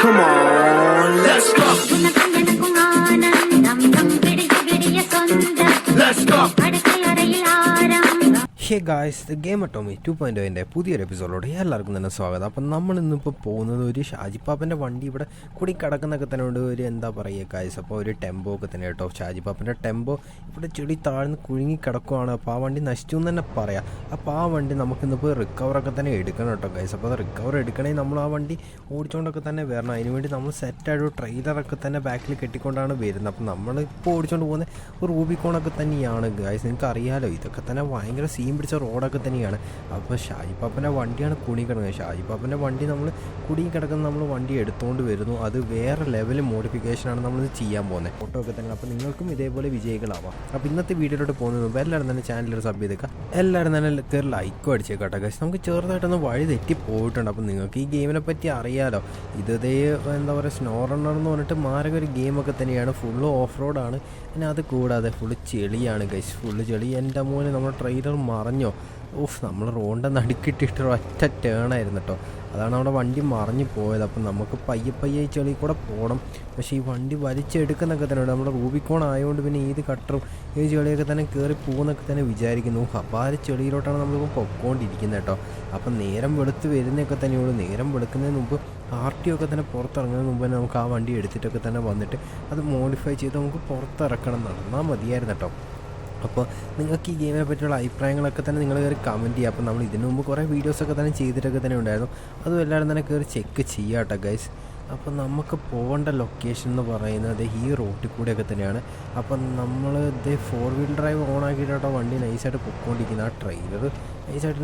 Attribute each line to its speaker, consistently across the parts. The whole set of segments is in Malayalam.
Speaker 1: Come on, let's go. Let's go.
Speaker 2: Hey guys, the game അറ്റോമി 2.0 പുതിയൊരു എപ്പിസോഡിലോട് എല്ലാവർക്കും തന്നെ സ്വാഗതം. അപ്പം നമ്മളിന്നിപ്പോൾ പോകുന്നത് ഒരു ഷാജിപ്പാപ്പൻ്റെ വണ്ടി ഇവിടെ കൂടി കിടക്കുന്നൊക്കെ തന്നെ ഉണ്ട്. ഒരു എന്താ പറയുക ഗായ്സ്, അപ്പോൾ ഒരു ടെമ്പോ ഒക്കെ തന്നെ കേട്ടോ. ഷാജിപ്പാപ്പൻ്റെ ടെമ്പോ ഇവിടെ ചെടി താഴ്ന്ന് കുഴുങ്ങി കിടക്കുവാണ്. അപ്പോൾ ആ വണ്ടി നശിച്ചു എന്ന് തന്നെ പറയാം. അപ്പോൾ ആ വണ്ടി നമുക്കിന്നിപ്പോൾ റിക്കവറൊക്കെ തന്നെ എടുക്കണം കേട്ടോ ഗായ്സ്. അപ്പോൾ അത് റിക്കവർ എടുക്കണമെങ്കിൽ നമ്മൾ ആ വണ്ടി ഓടിച്ചുകൊണ്ടൊക്കെ തന്നെ വരണം. അതിനുവേണ്ടി നമ്മൾ സെറ്റായിട്ട് ട്രെയിലറൊക്കെ തന്നെ ബാക്കിൽ കെട്ടിക്കൊണ്ടാണ് വരുന്നത്. അപ്പോൾ നമ്മളിപ്പോൾ ഓടിച്ചുകൊണ്ട് പോകുന്ന ഒരു റൂബിക്കോണൊക്കെ തന്നെയാണ് ഗായ്സ്. നിങ്ങൾക്ക് അറിയാമല്ലോ, ഇതൊക്കെ തന്നെ ഭയങ്കര സീൻ പിടിച്ച റോഡൊക്കെ തന്നെയാണ്. അപ്പോൾ ഷാജിപ്പാപ്പൻ്റെ വണ്ടിയാണ് കുണി കിടക്കുന്നത്. ഷാജിപ്പാപ്പൻ്റെ വണ്ടി നമ്മൾ കുടുങ്ങി കിടക്കുന്ന നമ്മൾ വണ്ടി എടുത്തുകൊണ്ട് വരുന്നു. അത് വേറെ ലെവൽ മോഡിഫിക്കേഷനാണ് നമ്മളിത് ചെയ്യാൻ പോകുന്നത്. ഫോട്ടോ ഒക്കെ തന്നെ. അപ്പോൾ നിങ്ങൾക്കും ഇതേപോലെ വിജയികളാവാം. അപ്പോൾ ഇന്നത്തെ വീഡിയോയിലോട്ട് പോകുന്നത് മുമ്പ് എല്ലാവരും തന്നെ ചാനലിൽ സബ് ചെയ്തേക്കാം. എല്ലാവരും തന്നെ കയറി ലൈക്കും അടിച്ചേക്കാട്ടെ ഗൈസ്. നമുക്ക് ചെറുതായിട്ടൊന്ന് വഴി തെറ്റി പോയിട്ടുണ്ട്. അപ്പോൾ നിങ്ങൾക്ക് ഈ ഗെയിമിനെ പറ്റി അറിയാലോ. ഇതേ എന്താ പറയുക, സ്നോ റണ്ണർ എന്ന് പറഞ്ഞിട്ട് മാരക ഒരു ഗെയിമൊക്കെ തന്നെയാണ്. ഫുള്ള് ഓഫ് റോഡാണ്. പിന്നെ അത് കൂടാതെ ഫുള്ള് ചെളിയാണ് ഗൈസ്. ഫുള്ള് ചെളി. എൻ്റെ മോനെ നമ്മുടെ ട്രെയിലർ മറിഞ്ഞോ? നമ്മൾ റോഡിൻ്റെ നടുക്കിട്ടിട്ട് ഒറ്റ ടേണായിരുന്നു കേട്ടോ. അതാണ് നമ്മുടെ വണ്ടി മറിഞ്ഞു പോയത്. അപ്പം നമുക്ക് പയ്യെ ഈ ചെളി കൂടെ പോകണം. പക്ഷേ ഈ വണ്ടി വലിച്ചെടുക്കുന്നൊക്കെ തന്നെ ഉണ്ട്. നമ്മുടെ റൂബിക്കോൺ ആയതുകൊണ്ട് പിന്നെ ഏത് കട്ടറും ഈ ചെളിയൊക്കെ തന്നെ കയറി പോകുന്നൊക്കെ തന്നെ വിചാരിക്കുന്നു. അപ്പോൾ ആ ഒരു ചെളിയിലോട്ടാണ് നമ്മളിപ്പോൾ പൊക്കോണ്ടിരിക്കുന്നത് കേട്ടോ. അപ്പം നേരം വെളുത്ത് വരുന്നതൊക്കെ തന്നെയുള്ളൂ. നേരം വെളുക്കുന്നതിന് മുമ്പ് RTO ഒക്കെ തന്നെ പുറത്തിറങ്ങുന്നതിന് മുമ്പ് തന്നെ നമുക്ക് ആ വണ്ടി എടുത്തിട്ടൊക്കെ തന്നെ വന്നിട്ട് അത് മോഡിഫൈ ചെയ്ത് നമുക്ക് പുറത്തിറക്കണം. നടന്നാൽ മതിയായിരുന്നു കേട്ടോ. അപ്പോൾ നിങ്ങൾക്ക് ഈ ഗെയിമിനെ പറ്റിയുള്ള അഭിപ്രായങ്ങളൊക്കെ തന്നെ നിങ്ങൾ കയറി കമൻറ്റ് ചെയ്യുക. അപ്പോൾ നമ്മൾ ഇതിനു മുമ്പ് കുറേ വീഡിയോസൊക്കെ തന്നെ ചെയ്തിട്ടൊക്കെ തന്നെ ഉണ്ടായിരുന്നു. അതും എല്ലാവരും തന്നെ കയറി ചെക്ക് ചെയ്യുക കേട്ടോ ഗൈസ്. അപ്പോൾ നമുക്ക് പോകേണ്ട ലൊക്കേഷൻ എന്ന് പറയുന്നത് ഈ റോട്ടിൽ കൂടെയൊക്കെ തന്നെയാണ്. അപ്പം നമ്മൾ ഇത് 4 വീൽ ഡ്രൈവ് ഓൺ ആക്കിയിട്ടോ വണ്ടി നൈസായിട്ട് പൊയ്ക്കൊണ്ടിരിക്കുന്നത്. ആ ട്രെയിലർ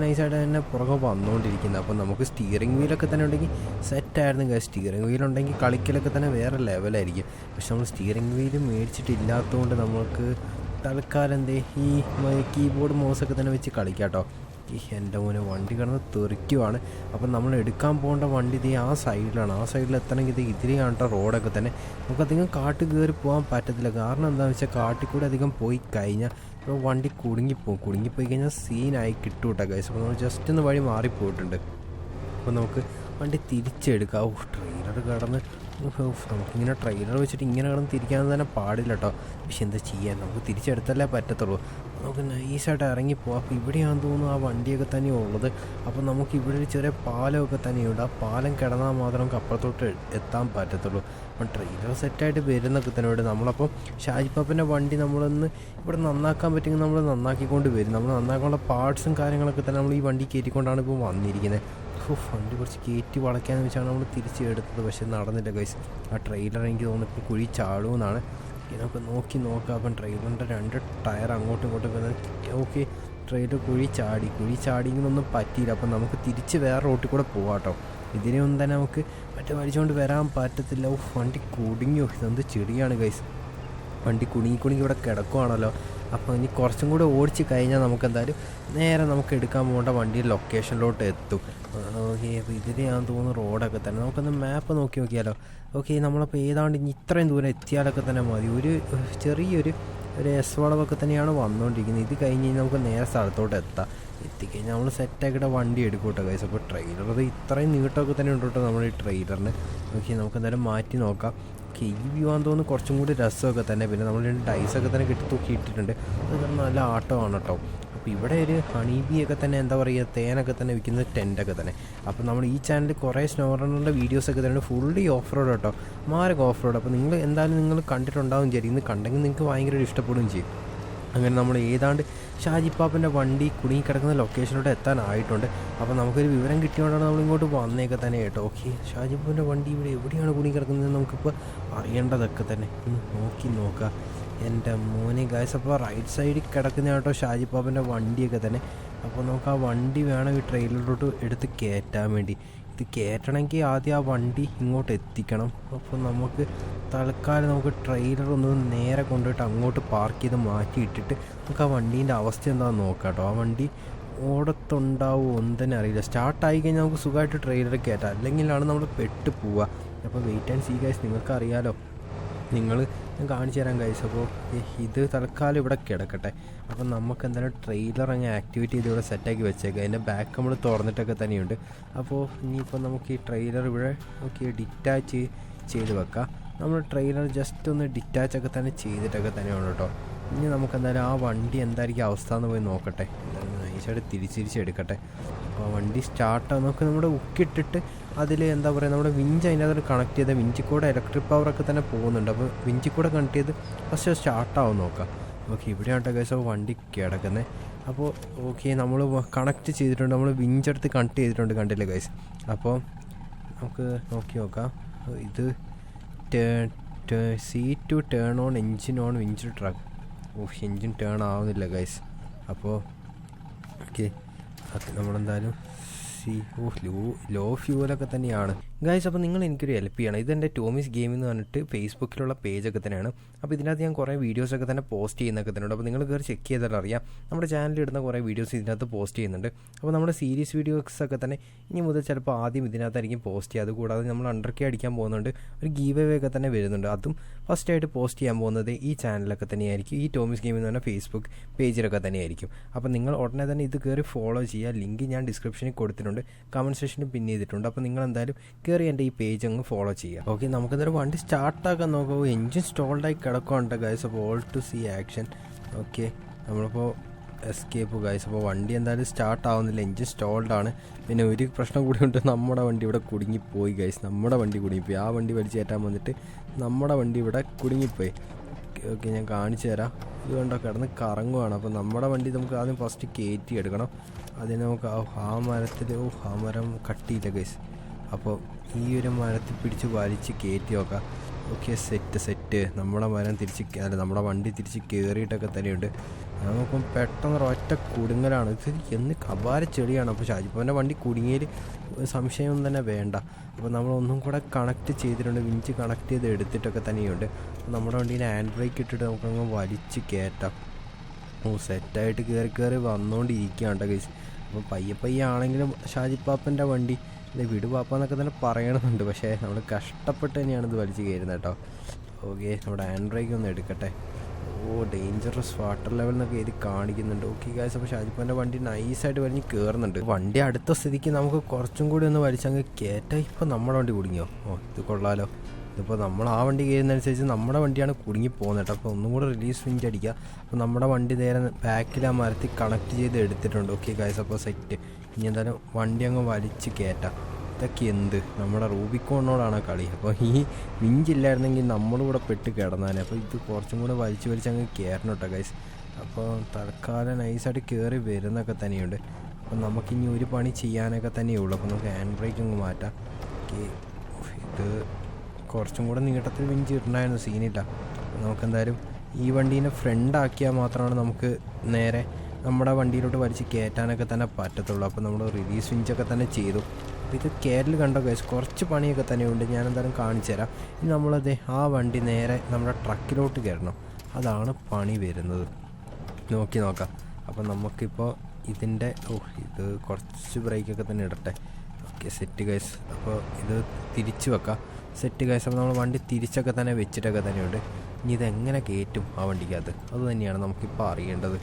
Speaker 2: നൈസായിട്ട് തന്നെ പുറകെ വന്നുകൊണ്ടിരിക്കുന്നത്. അപ്പോൾ നമുക്ക് സ്റ്റിയറിംഗ് വീലൊക്കെ തന്നെ ഉണ്ടെങ്കിൽ സെറ്റായിരുന്നു ഗൈസ്. സ്റ്റിയറിംഗ് വീലുണ്ടെങ്കിൽ കളിക്കലൊക്കെ തന്നെ വേറെ ലെവലായിരിക്കും. പക്ഷെ നമ്മൾ സ്റ്റിയറിംഗ് വീല് മേടിച്ചിട്ടില്ലാത്തതുകൊണ്ട് നമുക്ക് തൽക്കാലം ഈ കീബോർഡ് മൗസൊക്കെ തന്നെ വെച്ച് കളിക്കാം കേട്ടോ. എൻ്റെ മോനെ വണ്ടി കിടന്ന് തെറിക്കുവാണ്. അപ്പം നമ്മൾ എടുക്കാൻ പോകേണ്ട വണ്ടി ഇത് ആ സൈഡിലാണ്. ആ സൈഡിൽ എത്തണമെങ്കിൽ ഇത് ഇതിലെയാണ് കേട്ടോ റോഡൊക്കെ തന്നെ. നമുക്കധികം കാട്ടിൽ കയറി പോകാൻ പറ്റത്തില്ല. കാരണം എന്താണെന്ന് വെച്ചാൽ കാട്ടിൽ കൂടെ അധികം പോയി കഴിഞ്ഞാൽ ഇപ്പോൾ വണ്ടി കുടുങ്ങിപ്പോയി കഴിഞ്ഞാൽ സീനായി കിട്ടും കേട്ടോ ഗൈസ്. അപ്പോൾ നമ്മൾ ജസ്റ്റ് ഒന്ന് വഴി മാറിപ്പോയിട്ടുണ്ട്. അപ്പോൾ നമുക്ക് വണ്ടി തിരിച്ചെടുക്കാം. ട്രെയിലർ കിടന്ന് നമുക്കിങ്ങനെ ട്രെയിലർ വെച്ചിട്ട് ഇങ്ങനെ കിടന്ന് തിരിക്കാൻ തന്നെ പാടില്ല കേട്ടോ. പക്ഷെ എന്താ ചെയ്യാൻ, നമുക്ക് തിരിച്ചെടുത്തല്ലേ പറ്റത്തുള്ളൂ. നമുക്ക് നൈസായിട്ട് ഇറങ്ങിപ്പോവാം. അപ്പോൾ ഇവിടെയാണെന്ന് തോന്നുന്നു ആ വണ്ടിയൊക്കെ തന്നെയാണ് ഉള്ളത്. അപ്പോൾ നമുക്ക് ഇവിടെ ഒരു ചെറിയ പാലമൊക്കെ തന്നെയുണ്ട്. ആ പാലം കിടന്നാൽ മാത്രം നമുക്ക് അപ്പുറത്തോട്ട് എത്താൻ പറ്റത്തുള്ളൂ. അപ്പം ട്രെയിലർ സെറ്റായിട്ട് വരുന്നൊക്കെ തന്നെ ഉണ്ട്. നമ്മളപ്പം ഷാജിപ്പാപ്പൻ്റെ വണ്ടി നമ്മളൊന്ന് ഇവിടെ നന്നാക്കാൻ പറ്റുമെങ്കിൽ നമ്മൾ നന്നാക്കിക്കൊണ്ട് വരും. നമ്മൾ നന്നാക്കാനുള്ള പാർട്സും കാര്യങ്ങളൊക്കെ തന്നെ നമ്മൾ ഈ വണ്ടി കയറ്റിക്കൊണ്ടാണ് ഇപ്പോൾ വന്നിരിക്കുന്നത്. വണ്ടി കുറച്ച് കയറ്റി വളയ്ക്കാമെന്ന് വെച്ചാണ് നമ്മൾ തിരിച്ചെടുത്തത്. പക്ഷെ നടന്നില്ല ഗൈസ്. ആ ട്രെയിലർ എനിക്ക് തോന്നുന്നു ഇപ്പോൾ കുഴി ചാടുമെന്നാണ്. നമുക്ക് നോക്കാം. അപ്പം ട്രെയിലറിൻ്റെ 2 ടയർ അങ്ങോട്ടും ഇങ്ങോട്ടും ഓക്കെ. ട്രെയിലർ കുഴി ചാടിയെന്നൊന്നും പറ്റിയില്ല. അപ്പം നമുക്ക് തിരിച്ച് വേറെ റോട്ടിൽ കൂടെ പോകാം കേട്ടോ. ഇതിനെയൊന്നും തന്നെ നമുക്ക് വലിച്ചുകൊണ്ട് വരാൻ പറ്റത്തില്ല. വണ്ടി കുടുങ്ങിയോ? ഇതെന്ത് ചെടിയാണ് ഗൈസ്. വണ്ടി കുടുങ്ങി ഇവിടെ കിടക്കുവാണല്ലോ. അപ്പോൾ ഇനി കുറച്ചും കൂടെ ഓടിച്ച് കഴിഞ്ഞാൽ നമുക്ക് എന്തായാലും നേരെ നമുക്ക് എടുക്കാൻ പോകേണ്ട വണ്ടി ലൊക്കേഷനിലോട്ട് എത്തും. ഓക്കെ. അപ്പോൾ ഇതിലെയാണെന്ന് തോന്നുന്നു റോഡൊക്കെ തന്നെ. നമുക്കൊന്ന് മാപ്പ് നോക്കിയാലോ. ഓക്കെ. നമ്മളപ്പോൾ ഏതാണ്ട് ഇനി ഇത്രയും ദൂരം എത്തിയാലൊക്കെ തന്നെ മതി. ഒരു ചെറിയൊരു എസ് വളവൊക്കെ തന്നെയാണ് വന്നുകൊണ്ടിരിക്കുന്നത്. ഇത് കഴിഞ്ഞ് കഴിഞ്ഞാൽ നമുക്ക് നേരെ സ്ഥലത്തോട്ട് എത്തിക്കഴിഞ്ഞാൽ നമ്മൾ സെറ്റാക്കിയിട്ട് വണ്ടി എടുക്കും കേട്ടോ ഗൈസ്. അപ്പോൾ ട്രെയിലർ അത് ഇത്രയും നീട്ടമൊക്കെ തന്നെ ഉണ്ട് കേട്ടോ നമ്മുടെ ഈ ട്രെയിലറിന്. ഓക്കെ. നമുക്ക് എന്തായാലും മാറ്റി നോക്കാം. ഈ വ്യൂ ആണെന്ന് തോന്നുന്നു കുറച്ചും കൂടി രസമൊക്കെ തന്നെ. പിന്നെ നമ്മൾ 2 ഡൈസൊക്കെ തന്നെ തൂക്കിയിട്ടിട്ടുണ്ട്. അത് നല്ല ആട്ടമാണ് കേട്ടോ. അപ്പോൾ ഇവിടെ ഒരു ഹണീബിയൊക്കെ തന്നെ എന്താ പറയുക, തേനൊക്കെ തന്നെ വിൽക്കുന്ന ടെൻറ്റൊക്കെ തന്നെ. അപ്പോൾ നമ്മൾ ഈ ചാനലിൽ കുറേ സ്നോ റണ്ണറിൻ്റെ വീഡിയോസൊക്കെ തന്നെ ഫുള്ളി ഓഫ് റോഡ് കേട്ടോ. മാരക ഓഫ് റോഡ്. അപ്പോൾ നിങ്ങൾ കണ്ടിട്ടുണ്ടാവും ശരി. ഇന്ന് കണ്ടെങ്കിൽ നിങ്ങൾക്ക് ഭയങ്കര ഇഷ്ടപ്പെടുകയും ചെയ്യും. അങ്ങനെ നമ്മൾ ഏതാണ്ട് ഷാജിപ്പാപ്പൻ്റെ വണ്ടി കുടുങ്ങിക്കിടക്കുന്ന ലൊക്കേഷനിലോട്ട് എത്താനായിട്ടുണ്ട്. അപ്പോൾ നമുക്കൊരു വിവരം കിട്ടിയോണ്ടാണ് നമ്മളിങ്ങോട്ട് വന്നേക്കെ തന്നെ കേട്ടോ. ഓക്കെ. ഷാജിപ്പാപ്പൻ്റെ വണ്ടി ഇവിടെ എവിടെയാണ് കുടുങ്ങിക്കിടക്കുന്നത് നമുക്കിപ്പോൾ അറിയേണ്ടതൊക്കെ തന്നെ നോക്കാം. എൻ്റെ മോനെ ഗൈസ്. അപ്പോൾ റൈറ്റ് സൈഡിൽ കിടക്കുന്ന കേട്ടോ ഷാജിപ്പാപ്പൻ്റെ വണ്ടിയൊക്കെ തന്നെ. അപ്പോൾ നമുക്ക് ആ വണ്ടി വേണം ഈ ട്രെയിലറിലോട്ട് എടുത്ത് കയറ്റാൻ വേണ്ടി. ഇത് കയറ്റണമെങ്കിൽ ആദ്യം ആ വണ്ടി ഇങ്ങോട്ട് എത്തിക്കണം. അപ്പോൾ നമുക്ക് തൽക്കാലം നമുക്ക് ട്രെയിലർ ഒന്ന് നേരെ കൊണ്ടുപോയിട്ട് അങ്ങോട്ട് പാർക്ക് ചെയ്ത് മാറ്റിയിട്ടിട്ട് നമുക്ക് ആ വണ്ടീൻ്റെ അവസ്ഥ എന്താണെന്ന് നോക്കാം കേട്ടോ. ആ വണ്ടി ഓടത്തുണ്ടാവുമോ ഒന്നും തന്നെ അറിയില്ല. സ്റ്റാർട്ടായി കഴിഞ്ഞാൽ നമുക്ക് സുഖമായിട്ട് ട്രെയിലർ കയറ്റാം. അല്ലെങ്കിലാണ് നമ്മൾ പെട്ട് പോവുക. അപ്പോൾ വെയിറ്റ് ആൻഡ് സീ ഗൈസ്. നിങ്ങൾക്കറിയാലോ, നിങ്ങൾ ഞാൻ കാണിച്ചു തരാം ഗൈസ്. അപ്പോൾ ഇത് തൽക്കാലം ഇവിടെ കിടക്കട്ടെ. അപ്പം നമുക്ക് എന്തായാലും ട്രെയിലർ അങ്ങ് ആക്ടിവേറ്റ് ചെയ്ത് ഇവിടെ സെറ്റാക്കി വെച്ചേക്കാം. അതിൻ്റെ ബാക്ക് നമ്മൾ തുറന്നിട്ടൊക്കെ തന്നെയുണ്ട്. അപ്പോൾ ഇനിയിപ്പോൾ നമുക്ക് ഈ ട്രെയിലർ ഇവിടെ ഡിറ്റാച്ച് ചെയ്ത് വെക്കാം. നമ്മൾ ട്രെയിലർ ജസ്റ്റ് ഒന്ന് ഡിറ്റാച്ചൊക്കെ തന്നെ ചെയ്തിട്ടൊക്കെ തന്നെയാണ് കേട്ടോ. ഇനി നമുക്ക് എന്തായാലും ആ വണ്ടി എന്തായിരിക്കും അവസ്ഥ എന്ന് പോയി നോക്കട്ടെ. നൈസായിട്ട് തിരിച്ചെടുക്കട്ടെ. അപ്പോൾ വണ്ടി സ്റ്റാർട്ടാണ്. നമുക്ക് നമ്മുടെ ഉക്കിട്ടിട്ട് അതിൽ എന്താ പറയുക, നമ്മുടെ വിഞ്ച് അതിൻ്റെ അകത്ത് കണക്ട് ചെയ്ത വിഞ്ചിൽ കൂടെ ഇലക്ട്രിക് പവറൊക്കെ തന്നെ പോകുന്നുണ്ട്. അപ്പോൾ വിഞ്ചിൽ കൂടെ കണക്ട് ചെയ്ത് ഫസ്റ്റ് സ്റ്റാർട്ടാവും നോക്കാം. ഓക്കെ, ഇവിടെയാണ് ഗൈസ് വണ്ടി കിടക്കുന്നത്. അപ്പോൾ ഓക്കെ, നമ്മൾ കണക്ട് ചെയ്തിട്ടുണ്ട്, നമ്മൾ വിഞ്ചെടുത്ത് കണക്ട് ചെയ്തിട്ടുണ്ട്, കണ്ടില്ലേ ഗൈസ്. അപ്പോൾ നമുക്ക് നോക്കി നോക്കാം. ഇത് C2 turn on, engine on, winch truck. Engine turn ആവുന്നില്ല ഗൈസ്. അപ്പോൾ ഓക്കെ, നമ്മളെന്തായാലും ലോ ഫ്യൂവലൊക്കെ തന്നെയാണ് ഗൈസ്. അപ്പോൾ നിങ്ങൾ എനിക്കൊരു ഹെൽപ്പ് ചെയ്യണം. ഇതെൻ്റെ ടോമീസ് ഗെയിമിൽ എന്ന് പറഞ്ഞിട്ട് ഫേസ്ബുക്കിലുള്ള പേജൊക്കെ തന്നെയാണ്. അപ്പോൾ ഇതിനകത്ത് ഞാൻ കുറേ വീഡിയോസൊക്കെ തന്നെ പോസ്റ്റ് ചെയ്യുന്നൊക്കെ തന്നെയുണ്ട്. അപ്പോൾ നിങ്ങൾ കയറി ചെക്ക് ചെയ്താൽ അറിയാം, നമ്മുടെ ചാനലിൽ ഇടുന്ന കുറേ വീഡിയോസ് ഇതിനകത്ത് പോസ്റ്റ് ചെയ്യുന്നുണ്ട്. അപ്പോൾ നമ്മുടെ സീരീസ് വീഡിയോസൊക്കെ തന്നെ ഇനി മുതൽ ചിലപ്പോൾ ആദ്യം ഇതിനകത്തായിരിക്കും പോസ്റ്റ് ചെയ്യുക. അതുകൂടാതെ നമ്മൾ അണ്ടർക്കേ അടിക്കാൻ പോകുന്നുണ്ട്, ഒരു ഗീവ് അവേ ഒക്കെ തന്നെ വരുന്നുണ്ട്. അതും ഫസ്റ്റായിട്ട് പോസ്റ്റ് ചെയ്യാൻ പോകുന്നത് ഈ ചാനലൊക്കെ തന്നെയായിരിക്കും, ഈ ടോമീസ് ഗെയിം എന്ന് പറഞ്ഞ ഫേസ്ബുക്ക് പേജിലൊക്കെ തന്നെയായിരിക്കും. അപ്പോൾ നിങ്ങൾ ഉടനെ തന്നെ ഇത് കയറി ഫോളോ ചെയ്യുക. ലിങ്ക് ഞാൻ ഡിസ്ക്രിപ്ഷനിൽ കൊടുത്തിട്ടുണ്ട്, കമൻറ്റ് സെക്ഷനിൽ പിൻ ചെയ്തിട്ടുണ്ട്. അപ്പോൾ നിങ്ങൾ എന്തായാലും കയറി എൻ്റെ ഈ പേജ് അങ്ങ് ഫോളോ ചെയ്യുക. ഓക്കെ, നമുക്കെന്തായാലും വണ്ടി സ്റ്റാർട്ടാക്കാൻ നോക്കാം. എൻജിൻ സ്റ്റോൾഡായി കിടക്കുന്നുണ്ട് ഗൈസ്. അപ്പോൾ all to see action. Okay, നമ്മളിപ്പോൾ എസ്കേപ്പ് ഗൈസ്. അപ്പോൾ വണ്ടി എന്തായാലും സ്റ്റാർട്ട് ആവുന്നില്ല, എൻജിൻ സ്റ്റോൾഡാണ്. പിന്നെ ഒരു പ്രശ്നം കൂടി ഉണ്ട്, നമ്മുടെ വണ്ടി ഇവിടെ കുടുങ്ങിപ്പോയി ഗൈസ്. നമ്മുടെ വണ്ടി കുടുങ്ങിപ്പോയി. ആ വണ്ടി വലിച്ചു കയറ്റാൻ വന്നിട്ട് നമ്മുടെ വണ്ടി ഇവിടെ കുടുങ്ങിപ്പോയി. ഓക്കെ, ഞാൻ കാണിച്ചു തരാം. ഇതുകൊണ്ടോ കിടന്ന് കറങ്ങുവാണ്. അപ്പോൾ നമ്മുടെ വണ്ടി നമുക്ക് ആദ്യം ഫസ്റ്റ് കയറ്റി എടുക്കണം. അതിന് നമുക്ക് ആ മരത്തിൽ ആ മരം കട്ടിയില്ല ഗൈസ്. അപ്പോൾ ഈ ഒരു മരത്തിൽ പിടിച്ച് വലിച്ച് കയറ്റി നോക്കാം. Okay, set. നമ്മുടെ മരം നമ്മുടെ വണ്ടി തിരിച്ച് കയറിയിട്ടൊക്കെ തന്നെയുണ്ട്. നമുക്കും പെട്ടെന്ന് ഒറ്റ കുടുങ്ങലാണ്. ഇത് എന്ന് അപാര ചെളിയാണ്. അപ്പോൾ ഷാജിപ്പാൻ്റെ വണ്ടി കുടുങ്ങിയതിൽ സംശയമൊന്നും തന്നെ വേണ്ട. അപ്പോൾ നമ്മളൊന്നും കൂടെ കണക്ട് ചെയ്തിട്ടുണ്ട്, വിഞ്ച് കണക്ട് ചെയ്ത് എടുത്തിട്ടൊക്കെ തന്നെയുണ്ട്. നമ്മുടെ വണ്ടീൻ്റെ ഹാൻഡ് ബ്രേക്ക് ഇട്ടിട്ട് നമുക്കങ്ങ് വലിച്ച് കയറ്റാം. സെറ്റായിട്ട് കയറി വന്നുകൊണ്ടിരിക്കുകയാണ് ഗൈസ്. അപ്പോൾ പയ്യെ ആണെങ്കിലും ഷാജിപ്പാപ്പൻ്റെ വണ്ടി വിടു പാപ്പ തന്നെ പറയണമെന്നുണ്ട്. പക്ഷേ നമ്മൾ കഷ്ടപ്പെട്ട് തന്നെയാണ് ഇത് വലിച്ച് കയറുന്നത് കേട്ടോ. ഓക്കെ, നമ്മുടെ ഹാൻഡ് ബ്രേക്ക് ഒന്ന് എടുക്കട്ടെ. ഡേഞ്ചറസ് വാട്ടർ ലെവൽ എന്നൊക്കെ എഴുതി കാണിക്കുന്നുണ്ട്. ഓക്കെ ഗൈസ്, അപ്പോൾ ഷാജിപ്പാൻ്റെ വണ്ടി നൈസായിട്ട് വലിഞ്ഞ് കയറുന്നുണ്ട്. വണ്ടി അടുത്ത സ്ഥിതിക്ക് നമുക്ക് കുറച്ചും കൂടി ഒന്ന് വലിച്ചങ്ങ് കയറ്റാം. ഇപ്പോൾ നമ്മുടെ വണ്ടി കുടുങ്ങിയോ? ഇത് കൊള്ളാലോ. ഇതിപ്പോൾ നമ്മൾ ആ വണ്ടി കയറുന്നതനുസരിച്ച് നമ്മുടെ വണ്ടിയാണ് കുടുങ്ങി പോകുന്നത് കേട്ടോ. അപ്പോൾ ഒന്നും കൂടെ റിലീസ് വിഞ്ച് അടിക്കുക. അപ്പോൾ നമ്മുടെ വണ്ടി നേരെ ബാക്കിൽ ആ മരത്തിൽ കണക്ട് ചെയ്ത് എടുത്തിട്ടുണ്ട്. ഓക്കെ ഗൈസ്, അപ്പോൾ സെറ്റ്. ഇനി എന്തായാലും വണ്ടി അങ്ങ് വലിച്ച് കയറ്റാം. ഇതൊക്കെ നമ്മുടെ റൂബിക്കോണിനോടാണ് കളി. അപ്പോൾ ഈ വിഞ്ചില്ലായിരുന്നെങ്കിൽ നമ്മളിവിടെ പെട്ട് കിടന്നാലേ. അപ്പോൾ ഇത് കുറച്ചും കൂടെ വലിച്ച് അങ്ങ് കയറണം കേട്ടോ ഗൈസ്. അപ്പോൾ തൽക്കാലം നൈസായിട്ട് കയറി വരുന്നൊക്കെ തന്നെയുണ്ട്. അപ്പോൾ നമുക്കിനി ഒരു പണി ചെയ്യാനൊക്കെ തന്നെയുള്ളൂ. അപ്പോൾ നമുക്ക് ഹാൻഡ് ബ്രേക്ക് അങ്ങ് മാറ്റാം. ഓക്കെ, ഇത് കുറച്ചും കൂടെ നീട്ടത്തിൽ വിഞ്ച് ഇടണമായിരുന്നു, സീനില്ല. നമുക്കെന്തായാലും ഈ വണ്ടീനെ ഫ്രണ്ടാക്കിയാൽ മാത്രമാണ് നമുക്ക് നേരെ നമ്മുടെ വണ്ടിയിലോട്ട് വലിച്ച് കയറ്റാനൊക്കെ തന്നെ പറ്റത്തുള്ളൂ. അപ്പോൾ നമ്മൾ റിലീസ് വിഞ്ചൊക്കെ തന്നെ ചെയ്തു. അപ്പോൾ ഇത് കയറൽ കണ്ടോ ഗൈസ്, കുറച്ച് പണിയൊക്കെ തന്നെയുണ്ട്. ഞാൻ എന്തായാലും കാണിച്ചു തരാം. ഇനി നമ്മളത് ആ വണ്ടി നേരെ നമ്മുടെ ട്രക്കിലോട്ട് കയറണം. അതാണ് പണി വരുന്നത്. നോക്കാം. അപ്പോൾ നമുക്കിപ്പോൾ ഇതിൻ്റെ ഇത് കുറച്ച് ബ്രേക്കൊക്കെ തന്നെ ഇടട്ടെ. Okay, set guys. അപ്പോൾ ഇത് തിരിച്ച് വെക്കാം. Set guys. അപ്പോൾ നമ്മൾ വണ്ടി തിരിച്ചൊക്കെ തന്നെ വെച്ചിട്ടൊക്കെ തന്നെയുണ്ട്. ഇനി ഇതെങ്ങനെ കയറ്റും ആ വണ്ടിക്കകത്ത്, അത് തന്നെയാണ് നമുക്കിപ്പോൾ അറിയേണ്ടത്.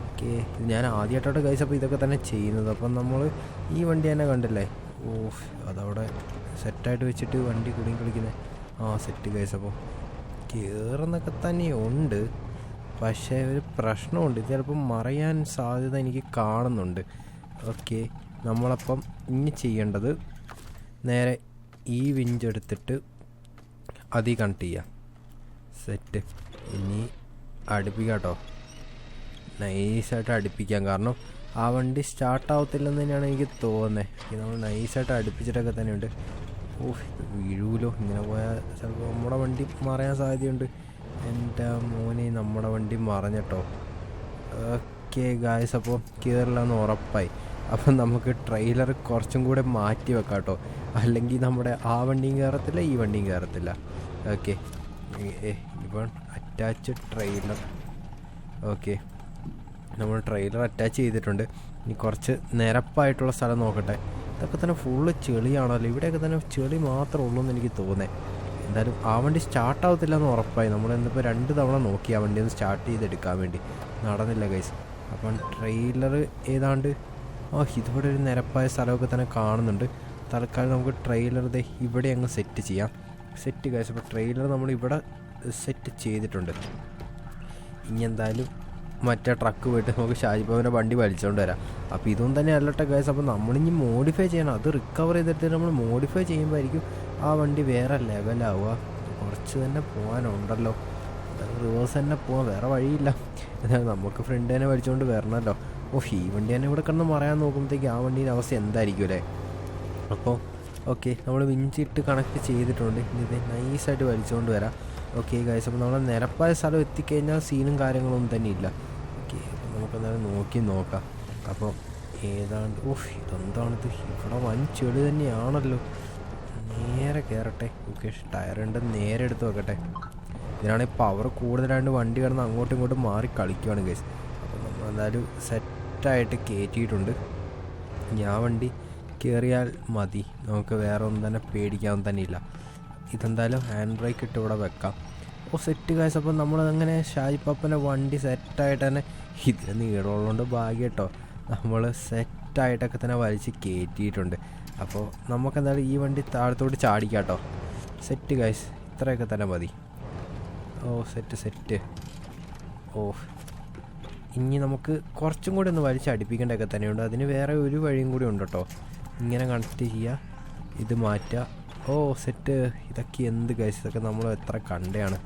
Speaker 2: ഓക്കെ, ഞാൻ ആദ്യമായിട്ടോട്ട് ഗൈസ് അപ്പോൾ ഇതൊക്കെ തന്നെ ചെയ്യുന്നത്. അപ്പം നമ്മൾ ഈ വണ്ടി തന്നെ കണ്ടില്ലേ, അതവിടെ സെറ്റായിട്ട് വെച്ചിട്ട് വണ്ടി കുടുങ്ങി കളിക്കുന്നത്. Set guys. അപ്പോൾ കയറുന്നൊക്കെ തന്നെയുണ്ട്, പക്ഷേ ഒരു പ്രശ്നമുണ്ട്. ഇത് ചിലപ്പം മറയാൻ സാധ്യത എനിക്ക് കാണുന്നുണ്ട്. ഓക്കെ, നമ്മളപ്പം ഇനി ചെയ്യേണ്ടത് നേരെ ഈ വിഞ്ചെടുത്തിട്ട് അതിൽ കണക്ട് ചെയ്യാം. സെറ്റ്. ഇനി അടുപ്പിക്കാം കേട്ടോ, നൈസായിട്ട് അടുപ്പിക്കാം. കാരണം ആ വണ്ടി സ്റ്റാർട്ടാവത്തില്ലെന്ന് തന്നെയാണ് എനിക്ക് തോന്നുന്നത്. നമ്മൾ നൈസായിട്ട് അടുപ്പിച്ചിട്ടൊക്കെ തന്നെയുണ്ട്. ഇത് വീഴൂലോ, ഇങ്ങനെ പോയാൽ ചിലപ്പോൾ നമ്മുടെ വണ്ടി മറയാൻ സാധ്യതയുണ്ട്. എൻ്റെ മോനെ, നമ്മുടെ വണ്ടി മറഞ്ഞിട്ടോ. ഓക്കെ ഗായ്സ്, അപ്പോൾ കയറില്ലെന്ന് ഉറപ്പായി. അപ്പം നമുക്ക് ട്രെയിലർ കുറച്ചും കൂടെ മാറ്റി വെക്കാം കേട്ടോ, അല്ലെങ്കിൽ നമ്മുടെ ആ വണ്ടിയും കയറത്തില്ല, ഈ വണ്ടിയും കയറത്തില്ല. ഓക്കെ, ഇപ്പം അറ്റാച്ച് ട്രെയിലർ. ഓക്കെ, നമ്മൾ ട്രെയിലർ അറ്റാച്ച് ചെയ്തിട്ടുണ്ട്. ഇനി കുറച്ച് നിരപ്പായിട്ടുള്ള സ്ഥലം നോക്കട്ടെ. ഇതൊക്കെ തന്നെ ഫുള്ള് ചെളിയാണല്ലോ, ഇവിടെയൊക്കെ തന്നെ ചെളി മാത്രമേ ഉള്ളൂ എന്ന് എനിക്ക് തോന്നുന്നത്. എന്തായാലും ആ വണ്ടി സ്റ്റാർട്ടാവത്തില്ല എന്ന് ഉറപ്പായി. നമ്മൾ എന്നിപ്പോൾ 2 തവണ നോക്കി ആ വണ്ടി ഒന്ന് സ്റ്റാർട്ട് ചെയ്തെടുക്കാൻ വേണ്ടി, നടന്നില്ല ഗൈസ്. അപ്പം ട്രെയിലർ ഏതാണ്ട് ഇതുപോലെ ഒരു നിരപ്പായ സ്ഥലമൊക്കെ തന്നെ കാണുന്നുണ്ട്. തൽക്കാലം നമുക്ക് ട്രെയിലർ ഇവിടെ അങ്ങ് സെറ്റ് ചെയ്യാം. Set guys. അപ്പോൾ ട്രെയിലർ നമ്മളിവിടെ സെറ്റ് ചെയ്തിട്ടുണ്ട്. ഇനി എന്തായാലും മറ്റേ ട്രക്ക് പോയിട്ട് നമുക്ക് ഷാജിപ്പാവിൻ്റെ വണ്ടി വലിച്ചുകൊണ്ട് വരാം. അപ്പോൾ ഇതൊന്നും തന്നെ അല്ലട്ടെ ഗൈസ്. അപ്പോൾ നമ്മളിനി മോഡിഫൈ ചെയ്യണം. അത് റിക്കവർ ചെയ്തിട്ട് നമ്മൾ മോഡിഫൈ ചെയ്യുമ്പോഴായിരിക്കും ആ വണ്ടി വേറെ ലെവലാവുക. കുറച്ച് തന്നെ പോകാനുണ്ടല്ലോ, റിവേഴ്സ് തന്നെ പോകാൻ വേറെ വഴിയില്ല. നമുക്ക് ഫ്രണ്ട് തന്നെ വലിച്ചുകൊണ്ട് വരണമല്ലോ. ഈ വണ്ടി തന്നെ ഇവിടെ കിടന്ന് മറയാൻ നോക്കുമ്പോഴത്തേക്ക് ആ വണ്ടീൻ്റെ അവസ്ഥ എന്തായിരിക്കും അല്ലേ. അപ്പോൾ ഓക്കെ, നമ്മൾ വിഞ്ചിട്ട് കണക്ട് ചെയ്തിട്ടുണ്ട്. ഇത് നൈസായിട്ട് വലിച്ചുകൊണ്ട് വരാം. ഓക്കെ ഗൈസ്, അപ്പോൾ നമ്മൾ നിരപ്പായ സ്ഥലം എത്തിക്കഴിഞ്ഞാൽ സീനും കാര്യങ്ങളൊന്നും തന്നെ ഇല്ല. ഓക്കെ, അപ്പോൾ നമുക്കെന്തായാലും നോക്കാം. അപ്പോൾ ഏതാണ്ട് ഇതെന്താണിത്, ഇവിടെ വൻ ചെളി തന്നെയാണല്ലോ. നേരെ കയറട്ടെ. ഓക്കെ, ടയറിൻ്റെ നേരെ എടുത്ത് വെക്കട്ടെ. ഇതിനാണെങ്കിൽ പവർ കൂടുതലായിട്ട് വണ്ടി കിടന്ന് അങ്ങോട്ടും ഇങ്ങോട്ടും മാറി കളിക്കുകയാണ് ഗൈസ്. അപ്പോൾ നമ്മൾ എന്തായാലും സെറ്റായിട്ട് കയറ്റിയിട്ടുണ്ട്. ഞാൻ വണ്ടി കയറിയാൽ മതി, നമുക്ക് വേറെ ഒന്നും തന്നെ പേടിക്കാൻ തന്നെ ഇല്ല. ഇതെന്തായാലും ഹാൻഡ് ബ്രേക്ക് ഇട്ട് ഇവിടെ വെക്കാം. Set guys. അപ്പോൾ നമ്മളങ്ങനെ ഷാജിപ്പാപ്പൻ്റെ വണ്ടി സെറ്റായിട്ട് തന്നെ, ഇതിന് നീളമുള്ളതുകൊണ്ട് ഭാഗ്യം കേട്ടോ, നമ്മൾ സെറ്റായിട്ടൊക്കെ തന്നെ വലിച്ച് കയറ്റിയിട്ടുണ്ട്. അപ്പോൾ നമുക്കെന്തായാലും ഈ വണ്ടി താഴത്തോട്ട് ചാടിക്കാം കേട്ടോ. സെറ്റ് ഗൈസ്, ഇത്രയൊക്കെ തന്നെ മതി. സെറ്റ്. ഇനി നമുക്ക് കുറച്ചും കൂടി ഒന്ന് വലിച്ചടിപ്പിക്കേണ്ടതൊക്കെ തന്നെയുണ്ട്. അതിന് വേറെ ഒരു വഴിയും കൂടി ഉണ്ട് കേട്ടോ. ഇങ്ങനെ കണക്ട് ചെയ്യുക, ഇത് മാറ്റുക. സെറ്റ്. ഇതൊക്കെ എന്ത് ഗൈസ്, ഇതൊക്കെ നമ്മൾ എത്ര കണ്ടയാണ്.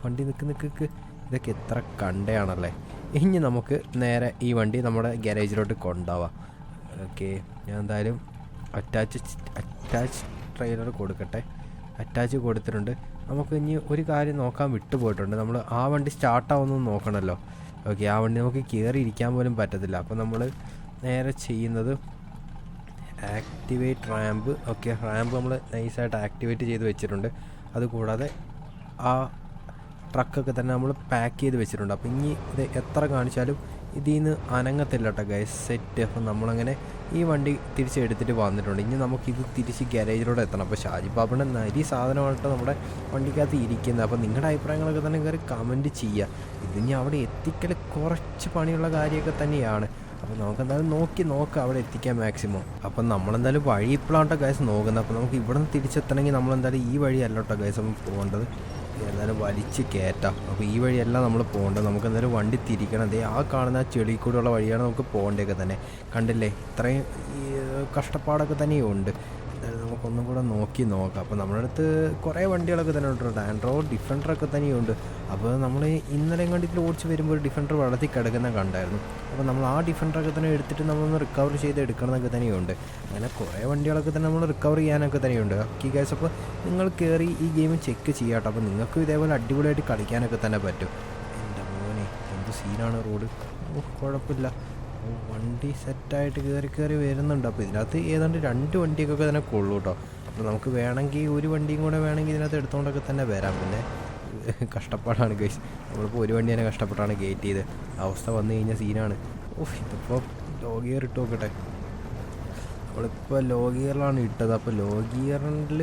Speaker 2: വണ്ടി നിൽക്ക്, ഇതൊക്കെ എത്ര കണ്ടയാണല്ലേ. ഇനി നമുക്ക് നേരെ ഈ വണ്ടി നമ്മുടെ ഗാരേജിലോട്ട് കൊണ്ടുപോവാം. ഓക്കെ, ഞാൻ എന്തായാലും അറ്റാച്ച് ട്രെയിലർ കൊടുക്കട്ടെ. അറ്റാച്ച് കൊടുത്തിട്ടുണ്ട്. നമുക്ക് ഇനി ഒരു കാര്യം നോക്കാൻ വിട്ടുപോയിട്ടുണ്ട്. നമ്മൾ ആ വണ്ടി സ്റ്റാർട്ടാവുമെന്ന് നോക്കണമല്ലോ. ഓക്കെ, ആ വണ്ടി നമുക്ക് കയറി ഇരിക്കാൻ പോലും പറ്റത്തില്ല. അപ്പോൾ നമ്മൾ നേരെ ചെയ്യുന്നത് ആക്ടിവേറ്റ് റാമ്പ്. ഓക്കെ, റാമ്പ് നമ്മൾ നൈസായിട്ട് ആക്ടിവേറ്റ് ചെയ്ത് വെച്ചിട്ടുണ്ട്. അതുകൂടാതെ ആ ട്രക്കൊക്കെ തന്നെ നമ്മൾ പാക്ക് ചെയ്ത് വെച്ചിട്ടുണ്ട്. അപ്പോൾ ഇനി ഇത് എത്ര കാണിച്ചാലും ഇതിൽ നിന്ന് അനങ്ങത്തില്ല കേട്ടോ ഗൈസ്. സെറ്റ്. അപ്പം നമ്മളങ്ങനെ ഈ വണ്ടി തിരിച്ചെടുത്തിട്ട് വന്നിട്ടുണ്ട്. ഇനി നമുക്കിത് തിരിച്ച് ഗാരേജിലൂടെ എത്തണം. അപ്പോൾ ഷാജിപ്പാപ്പൻ്റെ നരി സാധനമായിട്ട് നമ്മുടെ വണ്ടിക്കകത്ത് ഇരിക്കുന്നത്. അപ്പോൾ നിങ്ങളുടെ അഭിപ്രായങ്ങളൊക്കെ തന്നെ കയറി കമൻറ്റ് ചെയ്യുക. ഇതിനി അവിടെ എത്തിക്കൽ കുറച്ച് പണിയുള്ള കാര്യമൊക്കെ തന്നെയാണ്. അപ്പോൾ നമുക്കെന്തായാലും നോക്കാം അവിടെ എത്തിക്കാൻ മാക്സിമം. അപ്പം നമ്മളെന്തായാലും വഴി ഇപ്പോഴാണ് കേട്ടോ ഗൈസ് നോക്കുന്നത്. അപ്പോൾ നമുക്ക് ഇവിടെ നിന്ന് തിരിച്ചെത്തണമെങ്കിൽ നമ്മളെന്തായാലും ഈ വഴി അല്ല കേട്ടോ ഗൈസ് നമ്മൾ പോകേണ്ടത്. എന്തായാലും വലിച്ച് കയറ്റാം. അപ്പോൾ ഈ വഴിയല്ല നമ്മൾ പോകേണ്ടത്. നമുക്ക് എന്തായാലും വണ്ടി തിരിക്കണം. ആ കാണുന്ന ആ ചെളി കൂടെയുള്ള വഴിയാണ് നമുക്ക് പോകേണ്ടതൊക്കെ തന്നെ. കണ്ടില്ലേ, ഇത്രയും കഷ്ടപ്പാടൊക്കെ തന്നെയുണ്ട്. എന്തായാലും നമുക്കൊന്നും കൂടെ നോക്കാം. അപ്പോൾ നമ്മുടെ അടുത്ത് കുറേ വണ്ടികളൊക്കെ തന്നെ ഉണ്ട്. ലാൻഡ് റോവർ ഡിഫൻഡറൊക്കെ തന്നെയുണ്ട്. അപ്പോൾ നമ്മൾ ഇന്നലെ കണ്ടിട്ട് ഓടിച്ച് വരുമ്പോൾ ഒരു ഡിഫൻഡർ വെള്ളത്തിൽ കിടക്കുന്ന കണ്ടായിരുന്നു. അപ്പോൾ നമ്മൾ ആ ഡിഫൻഡറൊക്കെ തന്നെ എടുത്തിട്ട് നമ്മളൊന്ന് റിക്കവർ ചെയ്ത് എടുക്കണമെന്നൊക്കെ തന്നെയുണ്ട്. അങ്ങനെ കുറേ വണ്ടികളൊക്കെ തന്നെ നമ്മൾ റിക്കവർ ചെയ്യാനൊക്കെ തന്നെയുണ്ട്. ഓക്കെ ഗൈസ്, അപ്പോൾ നിങ്ങൾ കയറി ഈ ഗെയിം ചെക്ക് ചെയ്യാട്ടോ. അപ്പോൾ നിങ്ങൾക്കും ഇതേപോലെ അടിപൊളിയായിട്ട് കളിക്കാനൊക്കെ തന്നെ പറ്റും. എൻ്റെ മോനെ എന്ത് സീനാണ് റോഡ്. കുഴപ്പമില്ല, വണ്ടി സെറ്റായിട്ട് കയറി വരുന്നുണ്ട്. അപ്പോൾ ഇതിനകത്ത് ഏതാണ്ട് 2 വണ്ടിയൊക്കെ തന്നെ കൊള്ളൂ കേട്ടോ. അപ്പോൾ നമുക്ക് വേണമെങ്കിൽ ഒരു വണ്ടിയും കൂടെ വേണമെങ്കിൽ ഇതിനകത്ത് എടുത്തുകൊണ്ടൊക്കെ തന്നെ വരാം. പിന്നെ കഷ്ടപ്പാടാണ് ഗൈസ്. നമ്മളിപ്പോൾ ഒരു വണ്ടി തന്നെ കഷ്ടപ്പെട്ടാണ് ഗേറ്റ് ചെയ്ത്. അവസ്ഥ വന്നു കഴിഞ്ഞാൽ സീനാണ്. ഇതിപ്പോൾ ലോ ഗിയർ ഇട്ട് നോക്കട്ടെ. നമ്മളിപ്പോൾ ലോ ഗിയറിലാണ് ഇട്ടത്. അപ്പോൾ ലോ ഗിയറിൽ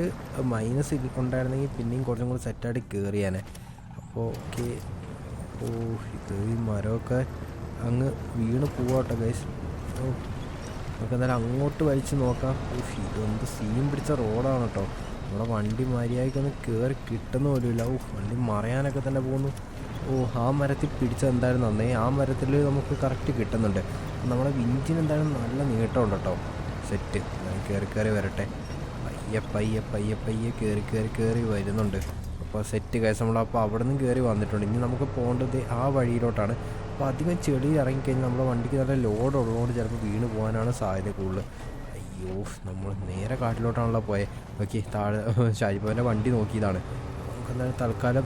Speaker 2: മൈനസ് ഉണ്ടായിരുന്നെങ്കിൽ പിന്നെയും കുറച്ചും കൂടി സെറ്റായിട്ട് കയറിയാനെ. അപ്പോൾ ഓക്കെ. ഇത് ഈ മരമൊക്കെ അങ്ങ് വീണ് പോവാട്ടോ ഗൈസ്. നമുക്ക് എന്തായാലും അങ്ങോട്ട് വലിച്ച് നോക്കാം. ഇതെന്ത് സീൻ പിടിച്ച റോഡാണ് കേട്ടോ. നമ്മുടെ വണ്ടി മര്യാദയ്ക്കൊന്നും കയറി കിട്ടുന്ന പോലും ഇല്ല. വണ്ടി മറയാനൊക്കെ തന്നെ പോകുന്നു. ആ മരത്തിൽ പിടിച്ചത് എന്തായാലും നന്നായി. ആ മരത്തിൽ നമുക്ക് കറക്റ്റ് കിട്ടുന്നുണ്ട്. നമ്മുടെ വിഞ്ചിന് എന്തായാലും നല്ല നീട്ടമുണ്ട് കേട്ടോ. സെറ്റ്. കയറി വരട്ടെ. പയ്യെ കയറി വരുന്നുണ്ട്. അപ്പോൾ സെറ്റ് ഗൈസ്. നമ്മളപ്പോൾ അവിടെ നിന്ന് കയറി വന്നിട്ടുണ്ട്. ഇനി നമുക്ക് പോകേണ്ടത് ആ വഴിയിലോട്ടാണ്. അപ്പോൾ അധികം ചെളി ഇറങ്ങിക്കഴിഞ്ഞാൽ നമ്മുടെ വണ്ടിക്ക് നല്ല ലോഡ് ഉള്ളതുകൊണ്ട് ചിലപ്പോൾ വീണ് പോകാനാണ് സാധ്യത കൂടുതൽ. അയ്യോ, നമ്മൾ നേരെ കാട്ടിലോട്ടാണല്ലോ പോയത്. ഓക്കെ, താഴെ ഷാജിപ്പാൻ്റെ വണ്ടി നോക്കിയതാണ്. നമുക്ക് എന്തായാലും തൽക്കാലം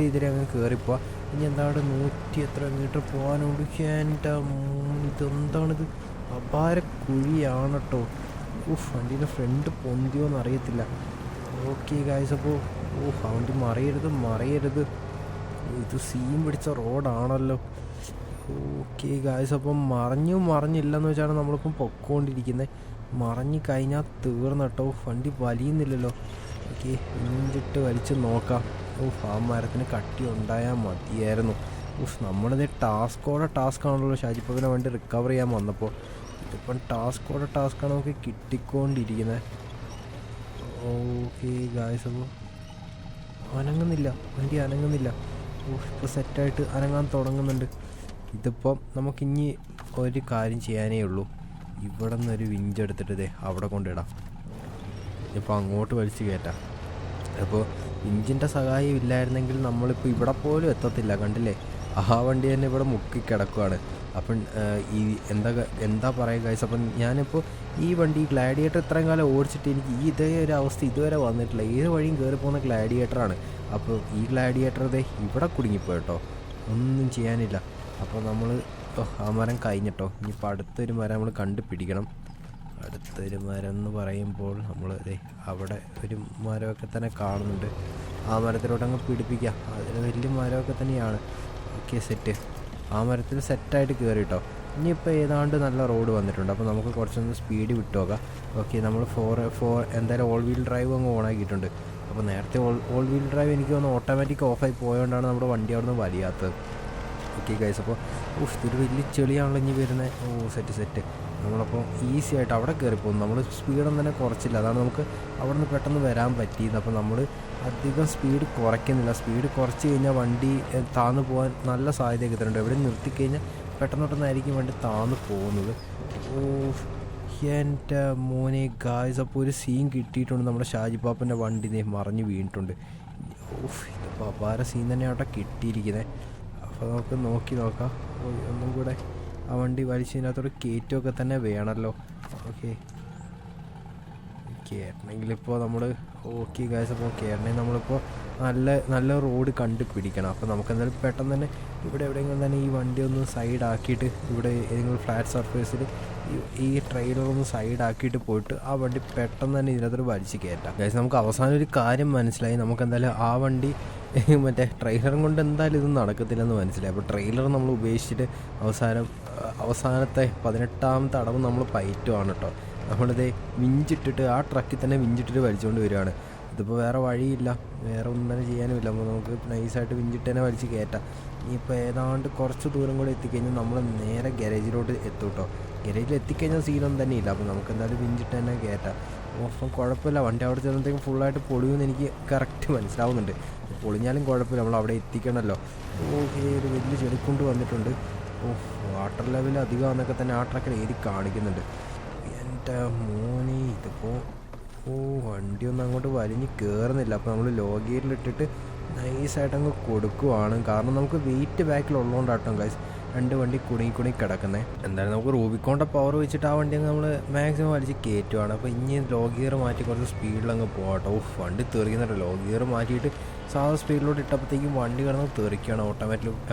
Speaker 2: ഇതിലെ അങ്ങ് കയറിപ്പോവാം. ഇനി എന്താണ് 100 എത്ര മീറ്റർ പോകാനുണ്ട്. എൻ്റെ ഇതെന്താണിത്, അപാര കുഴിയാണ് കേട്ടോ. വണ്ടീൻ്റെ ഫ്രണ്ട് പൊന്തിയോന്ന് അറിയത്തില്ല. ഓക്കെ ഗായ്സ്, അപ്പോൾ ആ വണ്ടി മറിയരുത്. ഇത് സീൻ പിടിച്ച റോഡാണല്ലോ. ഓക്കെ ഗായ്സ്, അപ്പം മറിഞ്ഞില്ലെന്ന് വെച്ചാണ് നമ്മളിപ്പം പൊക്കോണ്ടിരിക്കുന്നത്. മറിഞ്ഞ് കഴിഞ്ഞാൽ തീർന്നു കേട്ടോ. വണ്ടി വലിയുന്നില്ലല്ലോ. ഓക്കെ ഇഞ്ചിട്ട് വലിച്ച് നോക്കാം. ആ മരത്തിന് കട്ടി ഉണ്ടായാൽ മതിയായിരുന്നു. നമ്മളിത് ടാസ്ക്കാണല്ലോ ഷാജിപ്പാപ്പിനെ വണ്ടി റിക്കവർ ചെയ്യാൻ വന്നപ്പോൾ. ഇതിപ്പം ടാസ്ക്കാണ് നമുക്ക് കിട്ടിക്കൊണ്ടിരിക്കുന്നത്. ഓക്കെ ഗായ്സ്, അപ്പോൾ വണ്ടി അനങ്ങുന്നില്ല. ഇപ്പോൾ സെറ്റായിട്ട് അനങ്ങാൻ തുടങ്ങുന്നുണ്ട്. ഇതിപ്പം നമുക്കിനി ഒരു കാര്യം ചെയ്യാനേ ഉള്ളൂ. ഇവിടെ നിന്നൊരു വിഞ്ചെടുത്തിട്ട് അവിടെ കൊണ്ടിടാം. ഇപ്പോൾ അങ്ങോട്ട് വലിച്ച് കയറ്റാം. അപ്പോൾ ഇഞ്ചിൻ്റെ സഹായം ഇല്ലായിരുന്നെങ്കിൽ നമ്മളിപ്പോൾ ഇവിടെ പോലും എത്തത്തില്ല. കണ്ടില്ലേ, ആ വണ്ടി തന്നെ ഇവിടെ മുക്കിക്കിടക്കുകയാണ്. അപ്പം എന്താ പറയുക ഗൈസ്, അപ്പം ഞാനിപ്പോൾ ഈ വണ്ടി ഗ്ലാഡിയേറ്റർ ഇത്രയും കാലം ഓടിച്ചിട്ട് എനിക്ക് ഇതേ ഒരു അവസ്ഥ ഇതുവരെ വന്നിട്ടില്ല. ഏത് വഴിയും കയറി പോകുന്ന ഗ്ലാഡിയേറ്ററാണ്. അപ്പോൾ ഈ ഗ്ലാഡിയേറ്റർ ഇവിടെ കുടുങ്ങിപ്പോയിട്ടോ, ഒന്നും ചെയ്യാനില്ല. അപ്പോൾ നമ്മൾ ആ മരം കഴിഞ്ഞിട്ടോ. ഇനിയിപ്പോൾ അടുത്തൊരു മരം നമ്മൾ കണ്ടുപിടിക്കണം. അടുത്തൊരു മരം എന്ന് പറയുമ്പോൾ നമ്മൾ അവിടെ ഒരു മരമൊക്കെ തന്നെ കാണുന്നുണ്ട്. ആ മരത്തിലോട്ട് അങ്ങ് പിടിപ്പിക്കാം. അതിന് വലിയ മരമൊക്കെ തന്നെയാണ്. Okay set. ആ മരത്തിൽ സെറ്റായിട്ട് കയറിട്ടോ. ഇനിയിപ്പോൾ ഏതാണ്ട് നല്ല റോഡ് വന്നിട്ടുണ്ട്. അപ്പോൾ നമുക്ക് കുറച്ചൊന്ന് സ്പീഡ് വിട്ടു നോക്കാം. ഓക്കെ, നമ്മൾ എന്തായാലും ഓൾ വീൽ ഡ്രൈവ് അങ്ങ് ഓണാക്കിയിട്ടുണ്ട്. അപ്പോൾ നേരത്തെ ഓൾ വീൽ ഡ്രൈവ് എനിക്ക് തോന്നുന്നു ഓട്ടോമാറ്റിക് ഓഫായി പോയതുകൊണ്ടാണ് നമ്മുടെ വണ്ടി അവിടെ നിന്ന് വലിയാത്തത്. ഓക്കെ ഗൈസ്, അപ്പോൾ ഇതൊരു വലിയ ചെളിയാണല്ലോ ഇനി വരുന്നത്. സെറ്റ്. നമ്മളപ്പോൾ ഈസി ആയിട്ട് അവിടെ കയറിപ്പോകും. നമ്മൾ സ്പീഡൊന്നും തന്നെ കുറച്ചില്ല. അതാണ് നമുക്ക് അവിടെ നിന്ന് പെട്ടെന്ന് വരാൻ പറ്റിയത്. അപ്പോൾ നമ്മൾ അധികം സ്പീഡ് കുറയ്ക്കുന്നില്ല. സ്പീഡ് കുറച്ച് കഴിഞ്ഞാൽ വണ്ടി താന്ന് പോകാൻ നല്ല സാധ്യതയൊക്കെ തരുന്നുണ്ട്. എവിടെ നിർത്തിക്കഴിഞ്ഞാൽ പെട്ടെന്നായിരിക്കും വണ്ടി താന്ന് പോകുന്നത്. എൻ്റെ മോനെ ഗായ്സ്, അപ്പോൾ ഒരു സീൻ കിട്ടിയിട്ടുണ്ട്. നമ്മുടെ ഷാജിപ്പാപ്പൻ്റെ വണ്ടി മറിഞ്ഞ് വീണിട്ടുണ്ട്. ഇതിപ്പോൾ അപാര സീൻ തന്നെയാണ് അവിടെ കിട്ടിയിരിക്കുന്നത്. അപ്പോൾ നമുക്ക് നോക്കാം. ഒന്നും കൂടെ ആ വണ്ടി വലിച്ചതിനകത്തോട് കയറ്റമൊക്കെ തന്നെ വേണമല്ലോ. ഓക്കെ, കയറണമെങ്കിലിപ്പോൾ നമ്മൾ ഓക്കെ ഗായ്സ്, അപ്പോൾ കയറണമെങ്കിൽ നമ്മളിപ്പോൾ നല്ല റോഡ് കണ്ടുപിടിക്കണം. അപ്പോൾ നമുക്ക് എന്തായാലും പെട്ടെന്ന് തന്നെ ഇവിടെ എവിടെയെങ്കിലും തന്നെ ഈ വണ്ടി ഒന്ന് സൈഡാക്കിയിട്ട് ഇവിടെ ഏതെങ്കിലും ഫ്ലാറ്റ് സർഫേസിൽ ഈ ട്രെയിലർ ഒന്ന് സൈഡാക്കിയിട്ട് പോയിട്ട് ആ വണ്ടി പെട്ടെന്ന് തന്നെ ഇതിനകത്തൊരു വലിച്ച് കയറ്റാം. ഗായ്സ്, നമുക്ക് അവസാനം ഒരു കാര്യം മനസ്സിലായി. നമുക്ക് എന്തായാലും ആ വണ്ടി മറ്റേ ട്രെയിലറും കൊണ്ട് എന്തായാലും ഇത് നടക്കത്തില്ലെന്ന് മനസ്സിലായി. അപ്പോൾ ട്രെയിലർ നമ്മൾ ഉപേക്ഷിച്ചിട്ട് അവസാനത്തെ 18ാമത്തെ അടവ് നമ്മൾ പയറ്റുവാണ് കേട്ടോ. നമ്മളിത് വിഞ്ചിട്ടിട്ട് ആ ട്രക്കിൽ തന്നെ വിഞ്ചിട്ടിട്ട് വലിച്ചുകൊണ്ട് വരികയാണ്. ഇതിപ്പോൾ വേറെ വഴിയില്ല, വേറെ ഒന്നും തന്നെ ചെയ്യാനുമില്ല. അപ്പോൾ നമുക്ക് നൈസായിട്ട് വിഞ്ചിട്ട് തന്നെ വലിച്ച് കയറ്റാം. ഇനിയിപ്പോൾ ഏതാണ്ട് കുറച്ച് ദൂരം കൂടെ എത്തിക്കഴിഞ്ഞാൽ നമ്മൾ നേരെ ഗാരേജിലോട്ട് എത്തും കേട്ടോ. ഗാരേജിൽ എത്തിക്കഴിഞ്ഞാൽ സീനൊന്നും തന്നെ ഇല്ല. അപ്പോൾ നമുക്ക് എന്തായാലും വിഞ്ചിട്ട് തന്നെ കയറ്റാം. അപ്പം കുഴപ്പമില്ല, വണ്ടി അവിടെ ചെന്നത്തേക്കും ഫുള്ളായിട്ട് പൊളിയുമെന്ന് എനിക്ക് കറക്റ്റ് മനസ്സിലാവുന്നുണ്ട്. പൊളിഞ്ഞാലും കുഴപ്പമില്ല, നമ്മൾ അവിടെ എത്തിക്കണമല്ലോ. ഓക്കെ, ഒരു വലിയ ചെടിക്കൊണ്ട് വന്നിട്ടുണ്ട്. വാട്ടർ ലെവൽ അധികമാണെന്നൊക്കെ തന്നെ ആ ട്രക്കിൽ എഴുതി കാണിക്കുന്നുണ്ട്. എൻ്റെ മോനെ, ഇതിപ്പോൾ വണ്ടിയൊന്നും അങ്ങോട്ട് വലിഞ്ഞ് കയറുന്നില്ല. അപ്പോൾ നമ്മൾ ലോ ഗിയറിലിട്ടിട്ട് നൈസായിട്ട് അങ്ങ് കൊടുക്കുവാണ്. കാരണം നമുക്ക് വെയിറ്റ് ബാക്കിലുള്ളതുകൊണ്ടാട്ടോ ഗൈസ് രണ്ട് വണ്ടി കുടുങ്ങി കിടക്കുന്നത്. എന്തായാലും നമുക്ക് റൂബിക്കോണിൻ്റെ പവർ വെച്ചിട്ട് ആ വണ്ടി നമ്മൾ മാക്സിമം വലിച്ച് കയറ്റുവാണ്. അപ്പോൾ ഇനി ലോ ഗിയർ മാറ്റി കുറച്ച് സ്പീഡിലങ്ങ് പോകട്ടോ. വണ്ടി തെറിക്കുന്നുണ്ട്. ലോ ഗിയർ മാറ്റിയിട്ട് സാധാ സ്പീഡിലോട്ട് ഇട്ടപ്പോഴത്തേക്കും വണ്ടി കിടന്ന് തെറിക്കുകയാണ്.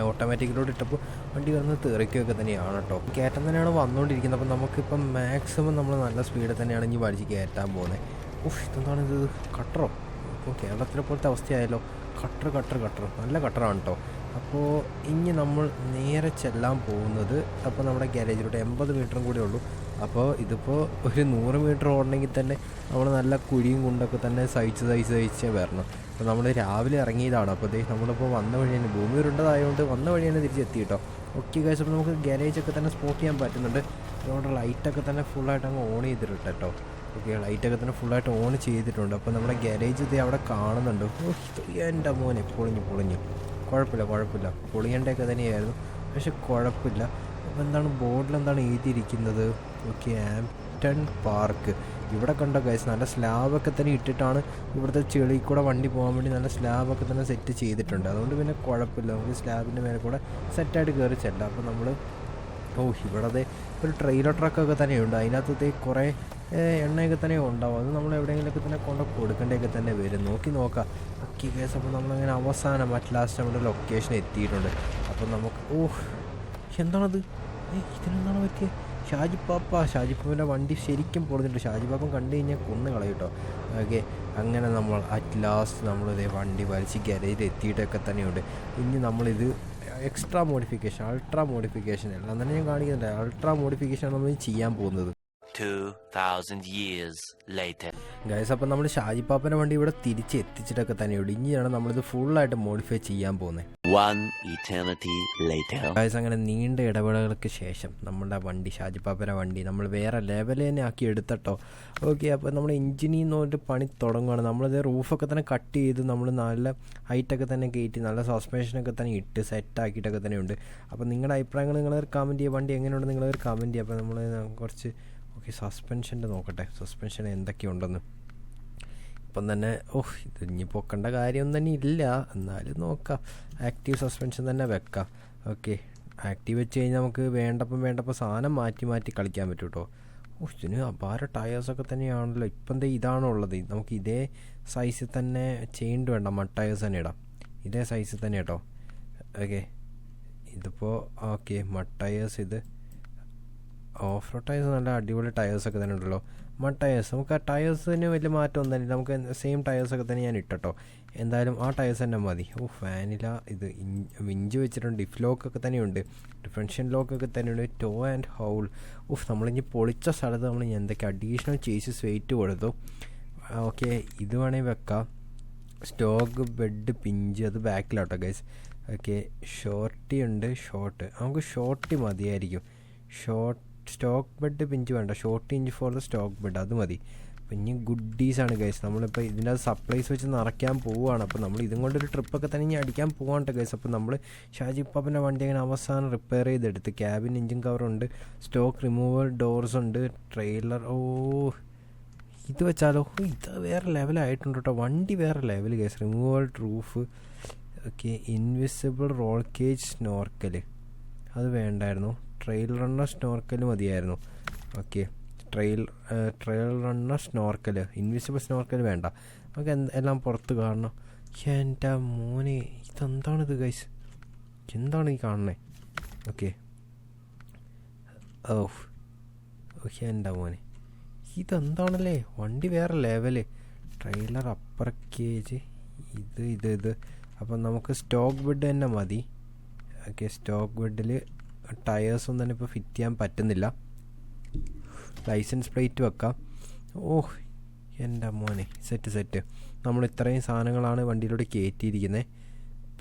Speaker 2: ഓട്ടോമാറ്റിക്കിലോട്ട് ഇട്ടപ്പോൾ വണ്ടി കിടന്ന് തെറിക്കുകയൊക്കെ തന്നെയാണ് കേട്ടോ. കയറ്റം തന്നെയാണ് വന്നുകൊണ്ടിരിക്കുന്നത്. അപ്പോൾ നമുക്കിപ്പം മാക്സിമം നമ്മൾ നല്ല സ്പീഡിൽ തന്നെയാണ് ഇനി വലിച്ച് കയറ്റാൻ പോകുന്നത്. ഇതെന്താണ് ഇത്, കട്ടറോ? ഇപ്പോൾ കേരളത്തിലെ പോലത്തെ അവസ്ഥയായല്ലോ. കട്ടർ നല്ല കട്ടറാണ് കേട്ടോ. അപ്പോൾ ഇനി നമ്മൾ നേരെ ചെല്ലാൻ പോകുന്നത് അപ്പോൾ നമ്മുടെ ഗാരേജിലോട്ട് 80 മീറ്ററും കൂടെ ഉള്ളൂ. അപ്പോൾ ഇതിപ്പോൾ ഒരു 100 മീറ്റർ ഓടണമെങ്കിൽ തന്നെ നമ്മൾ നല്ല കുഴിയും കുണ്ടൊക്കെ തന്നെ സഹിച്ച് വരണം. അപ്പോൾ നമ്മൾ രാവിലെ ഇറങ്ങിയതാണ്. അപ്പോൾ നമ്മളിപ്പോൾ വന്ന വഴി തന്നെ ഭൂമി ഉരുണ്ടതായതുകൊണ്ട് വന്ന വഴി തന്നെ തിരിച്ചെത്തി കേട്ടോ. ഓക്കെ ഗൈസ്, അപ്പോൾ നമുക്ക് ഗാരേജൊക്കെ തന്നെ സ്പോട്ട് ചെയ്യാൻ പറ്റുന്നുണ്ട്. അതുകൊണ്ട് ലൈറ്റൊക്കെ തന്നെ ഫുള്ളായിട്ട് അങ്ങ് ഓൺ ചെയ്തിട്ട് കേട്ടോ. ഓക്കെ, ലൈറ്റൊക്കെ തന്നെ ഫുള്ളായിട്ട് ഓൺ ചെയ്തിട്ടുണ്ട്. അപ്പോൾ നമ്മുടെ ഗാരേജ് ഇത് അവിടെ കാണുന്നുണ്ട്. എൻ്റെ മോനെ പൊളിഞ്ഞു. കുഴപ്പമില്ല, പൊളിയണ്ടൊക്കെ തന്നെയായിരുന്നു, പക്ഷെ കുഴപ്പമില്ല. അപ്പോൾ എന്താണ് ബോർഡിൽ എന്താണ് എഴുതിയിരിക്കുന്നത്? Okay, Hampton park. ഇവിടെ കണ്ടോ ഗൈസ്, നല്ല സ്ലാബൊക്കെ തന്നെ ഇട്ടിട്ടാണ് ഇവിടുത്തെ ചെളി കൂടെ വണ്ടി പോകാൻ വേണ്ടി നല്ല സ്ലാബൊക്കെ തന്നെ സെറ്റ് ചെയ്തിട്ടുണ്ട്. അതുകൊണ്ട് പിന്നെ കുഴപ്പമില്ല, നമുക്ക് സ്ലാബിൻ്റെ മേലെ കൂടെ സെറ്റായിട്ട് കയറി ചെല്ലാം. അപ്പോൾ നമ്മൾ ഇവിടെ ഒരു ട്രെയിലർ ട്രക്കൊക്കെ തന്നെയുണ്ട്. അതിനകത്ത് കുറേ എണ്ണയൊക്കെ തന്നെ ഉണ്ടാവും. അത് നമ്മൾ എവിടെയെങ്കിലുമൊക്കെ തന്നെ കൊണ്ട് കൊടുക്കേണ്ടതൊക്കെ തന്നെ വരും. നോക്കാം. ഓക്കെ ഗൈസ്, അപ്പോൾ നമ്മളങ്ങനെ അവസാനം ലാസ്റ്റ് നമ്മുടെ ലൊക്കേഷൻ എത്തിയിട്ടുണ്ട്. അപ്പോൾ നമുക്ക് എന്താണത്, ഇതിനെന്താണ് പറ്റിയത്? ഷാജിപ്പാപ്പൻ്റെ വണ്ടി ശരിക്കും പൊളിഞ്ഞിട്ടുണ്ട്. ഷാജിപ്പാപ്പൻ കണ്ടു കഴിഞ്ഞാൽ കൊന്നു കളയും കേട്ടോ. ഓക്കെ, അങ്ങനെ നമ്മൾ ലാസ്റ്റ് നമ്മളിതേ വണ്ടി വലിച്ച് ഗാരേജിൽ എത്തിയിട്ടൊക്കെ തന്നെയുണ്ട്. ഇനി നമ്മളിത് അൾട്രാ മോഡിഫിക്കേഷൻ എല്ലാം തന്നെ ഞാൻ കാണിക്കുന്നുണ്ട്. അൾട്രാ മോഡിഫിക്കേഷനാണ് നമ്മൾ ചെയ്യാൻ പോകുന്നത്.
Speaker 1: 2,000 years later.
Speaker 2: ഗൈസ്, അപ്പം നമ്മൾ ഷാജിപ്പാപ്പൻ്റെ വണ്ടി ഇവിടെ തിരിച്ച് എത്തിച്ചിട്ടൊക്കെ തന്നെയുണ്ട്. ഇനിയാണ് നമ്മളിത് ഫുള്ളായിട്ട് മോഡിഫൈ ചെയ്യാൻ പോകുന്നത്.
Speaker 1: One eternity later.
Speaker 2: ഗൈസ്, അങ്ങനെ നീണ്ട ഇടവേളകൾക്ക് ശേഷം നമ്മുടെ വണ്ടി, ഷാജിപ്പാപ്പൻ്റെ വണ്ടി, നമ്മൾ വേറെ ലെവൽ തന്നെ ആക്കി എടുത്തട്ടോ. ഓക്കെ, അപ്പോൾ നമ്മൾ എഞ്ചിനിൽ നിന്നോട്ട് പണി തുടങ്ങുകയാണ്. നമ്മളിത് റൂഫൊക്കെ തന്നെ കട്ട് ചെയ്ത് നമ്മൾ നല്ല ഹൈറ്റൊക്കെ തന്നെ കയറ്റി നല്ല സസ്പെൻഷനൊക്കെ തന്നെ ഇട്ട് സെറ്റാക്കിയിട്ടൊക്കെ തന്നെ ഉണ്ട്. അപ്പോൾ നിങ്ങളുടെ അഭിപ്രായങ്ങൾ നിങ്ങളൊരു കമൻറ്റ് ചെയ്യുക. വണ്ടി എങ്ങനെയുണ്ട് നിങ്ങളൊരു കമൻറ്റ് ചെയ്യുക. അപ്പോൾ നമ്മൾ കുറച്ച് സസ്പെൻഷൻ്റെ നോക്കട്ടെ, സസ്പെൻഷൻ എന്തൊക്കെയുണ്ടെന്ന്. ഇപ്പം തന്നെ ഇത് ഇനി പൊക്കേണ്ട കാര്യം തന്നെ ഇല്ല, എന്നാലും നോക്കാം. ആക്റ്റീവ് സസ്പെൻഷൻ തന്നെ വെക്കാം. ഓക്കെ, ആക്റ്റീവ് വെച്ച് കഴിഞ്ഞാൽ നമുക്ക് വേണ്ടപ്പം സാധനം മാറ്റി കളിക്കാൻ പറ്റും കേട്ടോ. ഇതിന് അപാര ടയേഴ്സൊക്കെ തന്നെയാണല്ലോ. ഇപ്പം എന്താ ഇതാണോ ഉള്ളത്, നമുക്ക് ഇതേ സൈസിൽ തന്നെ ചെയ്യേണ്ടി വേണ്ട, മഡ് ടയേഴ്സ് തന്നെ ഇടാം. ഇതേ സൈസിൽ തന്നെ കേട്ടോ. ഓക്കെ, ഇതിപ്പോൾ ഓക്കെ മഡ് ടയേഴ്സ്, ഇത് ഓഫ് റോഡ് ടയേഴ്സ് നല്ല അടിപൊളി ടയേഴ്സൊക്കെ തന്നെ ഉണ്ടല്ലോ. മഡ് ടയേഴ്സ്, നമുക്ക് ആ ടയേഴ്സിന് വലിയ മാറ്റം തന്നെ, നമുക്ക് സെയിം ടയേഴ്സൊക്കെ തന്നെ ഞാൻ ഇട്ടോ. എന്തായാലും ആ ടയേഴ്സ് തന്നെ മതി. ഫാനില, ഇത് വിഞ്ച് വെച്ചിട്ടുണ്ട്, ഡിഫ് ലോക്കൊക്കെ തന്നെയുണ്ട്, ഡിഫറൻഷ്യൽ ലോക്കൊക്കെ തന്നെയുണ്ട്, ടോ ആൻഡ് ഹൗൾ. നമ്മളിനി പൊളിച്ച സ്ഥലത്ത് നമ്മൾ എന്തൊക്കെ അഡീഷണൽ ചേസസ് വെയിറ്റ് കൊടുത്തു. ഓക്കെ, ഇത് വേണമെങ്കിൽ വെക്കാം. സ്റ്റോക്ക് ബെഡ് പിഞ്ച്, അത് ബാക്കിലാട്ടോ ഗൈസ്. ഓക്കെ, ഷോർട്ടി ഉണ്ട്, നമുക്ക് ഷോർട്ടി മതിയായിരിക്കും. സ്റ്റോക്ക് ബെഡ് പിഞ്ച് വേണ്ട, short inch for the stock bed, അത് മതി. പിന്നെ ഗുഡീസാണ് ഗൈസ്, നമ്മളിപ്പോൾ ഇതിൻ്റെ സപ്ലൈസ് വെച്ച് നിറയ്ക്കാൻ പോവുകയാണ്. അപ്പോൾ നമ്മൾ ഇതും കൊണ്ടൊരു ട്രിപ്പൊക്കെ തന്നെ ഇനി അടിക്കാൻ പോകാണ്ട് ഗൈസ്. അപ്പോൾ നമ്മൾ ഷാജിപ്പാപ്പൻ്റെ വണ്ടി അങ്ങനെ അവസാനം റിപ്പയർ ചെയ്തെടുത്ത്, ക്യാബിൻ എഞ്ചിൻ കവറുണ്ട്, സ്റ്റോക്ക് റിമൂവൽ ഡോർസ് ഉണ്ട്, ട്രെയിലർ. ഇത് വെച്ചാലോ, ഇത് വേറെ ലെവലായിട്ടുണ്ട് കേട്ടോ. വണ്ടി വേറെ level guys. Removal roof. Okay, invisible roll cage snorkel, അത് വേണ്ടായിരുന്നു. ട്രെയിൽ റണ്ണർ സ്നോർക്കൽ മതിയായിരുന്നു. Okay, trail runner snorkel, invisible snorkel വേണ്ട. നമുക്ക് എല്ലാം പുറത്ത് കാണണം. എൻ്റെ മോനെ, ഇതെന്താണിത് ഗൈസ്, എന്താണ് ഈ കാണണേ? ഓക്കെ, എൻ്റെ മോനെ, ഇതെന്താണല്ലേ, വണ്ടി വേറെ ലെവല്. ട്രെയിലർ അപ്പർ കേജ്, ഇത് അപ്പം നമുക്ക് സ്റ്റോക്ക് ബെഡ് തന്നെ മതി. ഓക്കെ, സ്റ്റോക്ക് ബെഡിൽ ടയേഴ്സൊന്നും തന്നെ ഇപ്പോൾ ഫിറ്റ് ചെയ്യാൻ പറ്റുന്നില്ല. ലൈസൻസ് പ്ലേറ്റ് വെക്കാം. എൻ്റെ മോനെ, സെറ്റ്. നമ്മൾ ഇത്രയും സാധനങ്ങളാണ് വണ്ടിയിലൂടെ കയറ്റിയിരിക്കുന്നത്.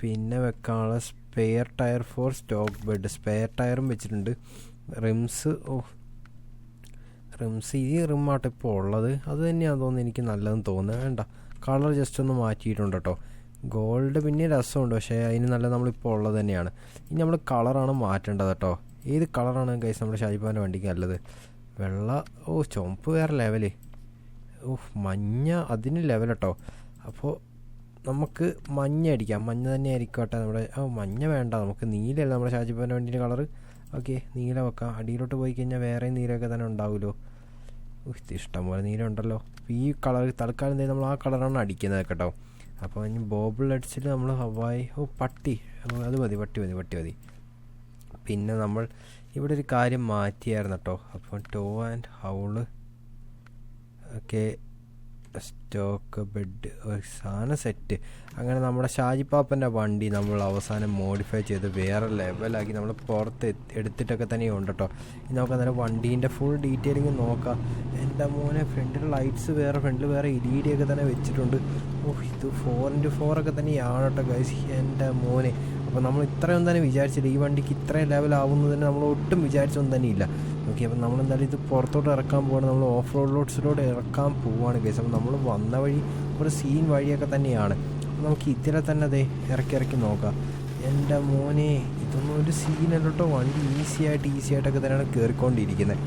Speaker 2: പിന്നെ വെക്കാനുള്ള spare tyre for stock bed, spare ടയറും വെച്ചിട്ടുണ്ട്. റിംസ്, ഈ റിമ്മാട്ടോ ഇപ്പോൾ ഉള്ളത്, അത് തന്നെയാണെന്ന് തോന്നുന്നു എനിക്ക് നല്ലതെന്ന് തോന്നുന്നത്. വേണ്ട, കളർ ജസ്റ്റ് ഒന്ന് മാറ്റിയിട്ടുണ്ട് കേട്ടോ. ഗോൾഡ് പിന്നെ രസമുണ്ട്, പക്ഷേ അതിന് നല്ല നമ്മളിപ്പോൾ ഉള്ളത് തന്നെയാണ്. ഇനി നമ്മൾ കളറാണ് മാറ്റേണ്ടത് കേട്ടോ. ഏത് കളറാണ് ഗൈസ് നമ്മുടെ ഷാജിപ്പാൻ്റെ വണ്ടിക്ക് നല്ലത്? വെള്ള, ചുവപ്പ് വേറെ ലെവല്, മഞ്ഞ അതിന് ലെവൽ കേട്ടോ. അപ്പോൾ നമുക്ക് മഞ്ഞ അടിക്കാം, മഞ്ഞ തന്നെ ആയിരിക്കട്ടെ നമ്മുടെ. മഞ്ഞ വേണ്ട, നമുക്ക് നീലയല്ല നമ്മുടെ ഷാജിപ്പാൻ്റെ വണ്ടീൻ്റെ കളറ്. ഓക്കെ, നീല വെക്കാം. അടിയിലോട്ട് പോയി കഴിഞ്ഞാൽ വേറെ നീലമൊക്കെ തന്നെ ഉണ്ടാവുമല്ലോ. ഇത് ഇഷ്ടംപോലെ നീല ഉണ്ടല്ലോ. ഈ കളർ തൽക്കാലം എന്തായാലും നമ്മൾ ആ കളറാണ് അടിക്കുന്നത് കേട്ടോ. അപ്പോൾ ഇനി ബോബിൾ അടിച്ചിട്ട് നമ്മൾ ഹവായി, പട്ടി, അത് മതി, പട്ടി മതി. പിന്നെ നമ്മൾ ഇവിടെ ഒരു കാര്യം മാറ്റിയായിരുന്നു കേട്ടോ. അപ്പോൾ tow and haul, okay, stock bed, സാധനം സെറ്റ്. അങ്ങനെ നമ്മുടെ ഷാജിപ്പാപ്പൻ്റെ വണ്ടി നമ്മൾ അവസാനം മോഡിഫൈ ചെയ്ത് വേറെ ലെവലാക്കി നമ്മൾ പുറത്ത് എടുത്തിട്ടൊക്കെ തന്നെയുണ്ട് കേട്ടോ. ഇനി നമുക്ക് അന്നേരം വണ്ടീൻ്റെ ഫുൾ ഡീറ്റെയിലിങ് നോക്കാം. എൻ്റെ മോനെ, ഫ്രണ്ടിൽ ലൈറ്റ്സ് ഫ്രണ്ടിൽ വേറെ LED ഒക്കെ തന്നെ വെച്ചിട്ടുണ്ട്. ഇത് 4x4 ഒക്കെ തന്നെയാണ് കേട്ടോ ഗൈസ്. എൻ്റെ മോനെ, അപ്പോൾ നമ്മൾ ഇത്രയും തന്നെ വിചാരിച്ചില്ല, ഈ വണ്ടിക്ക് ഇത്രയും ലെവലാവുന്നതിന് നമ്മൾ ഒട്ടും വിചാരിച്ചൊന്നും തന്നെ ഇല്ല. ഓക്കെ, അപ്പം നമ്മളെന്തായാലും ഇത് പുറത്തോട്ട് ഇറക്കാൻ പോവാണ്, നമ്മൾ ഓഫ് റോഡ് റോഡ്സിലൂടെ ഇറക്കാൻ പോവുകയാണ് ഗൈസ്. അപ്പം നമ്മൾ വന്ന വഴി ഒരു സീൻ വഴിയൊക്കെ തന്നെയാണ്. അപ്പം നമുക്ക് ഇതിലെ തന്നെ അതെ ഇറക്കി നോക്കാം. എൻ്റെ മോനെ, ഇതൊന്നും ഒരു സീനല്ല കേട്ടോ. വണ്ടി ഈസി ആയിട്ടൊക്കെ തന്നെയാണ് കയറിക്കൊണ്ടിരിക്കുന്നത്.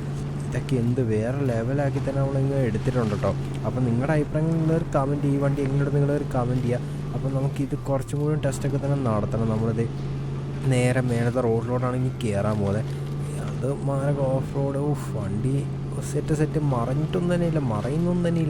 Speaker 2: ഇതൊക്കെ എന്ത് വേറെ ലെവലാക്കി തന്നെ നമ്മളിങ്ങനെ എടുത്തിട്ടുണ്ട് കേട്ടോ. അപ്പം നിങ്ങളുടെ അഭിപ്രായങ്ങൾ നിങ്ങളൊരു കമൻറ്റ് ചെയ്യുക, വണ്ടി എങ്ങനെയുണ്ട് നിങ്ങളൊരു കമൻറ്റ് ചെയ്യുക. അപ്പം നമുക്കിത് കുറച്ചും കൂടി ടെസ്റ്റൊക്കെ തന്നെ നടത്തണം. നമ്മളിത് നേരെ മേലത്തെ റോഡിലോട്ടാണെങ്കിൽ കയറാൻ പോകുന്നത്. അത് മാരക ഓഫ് റോഡ്. വണ്ടി സെറ്റ് മറിഞ്ഞിട്ടൊന്നും തന്നെ ഇല്ല.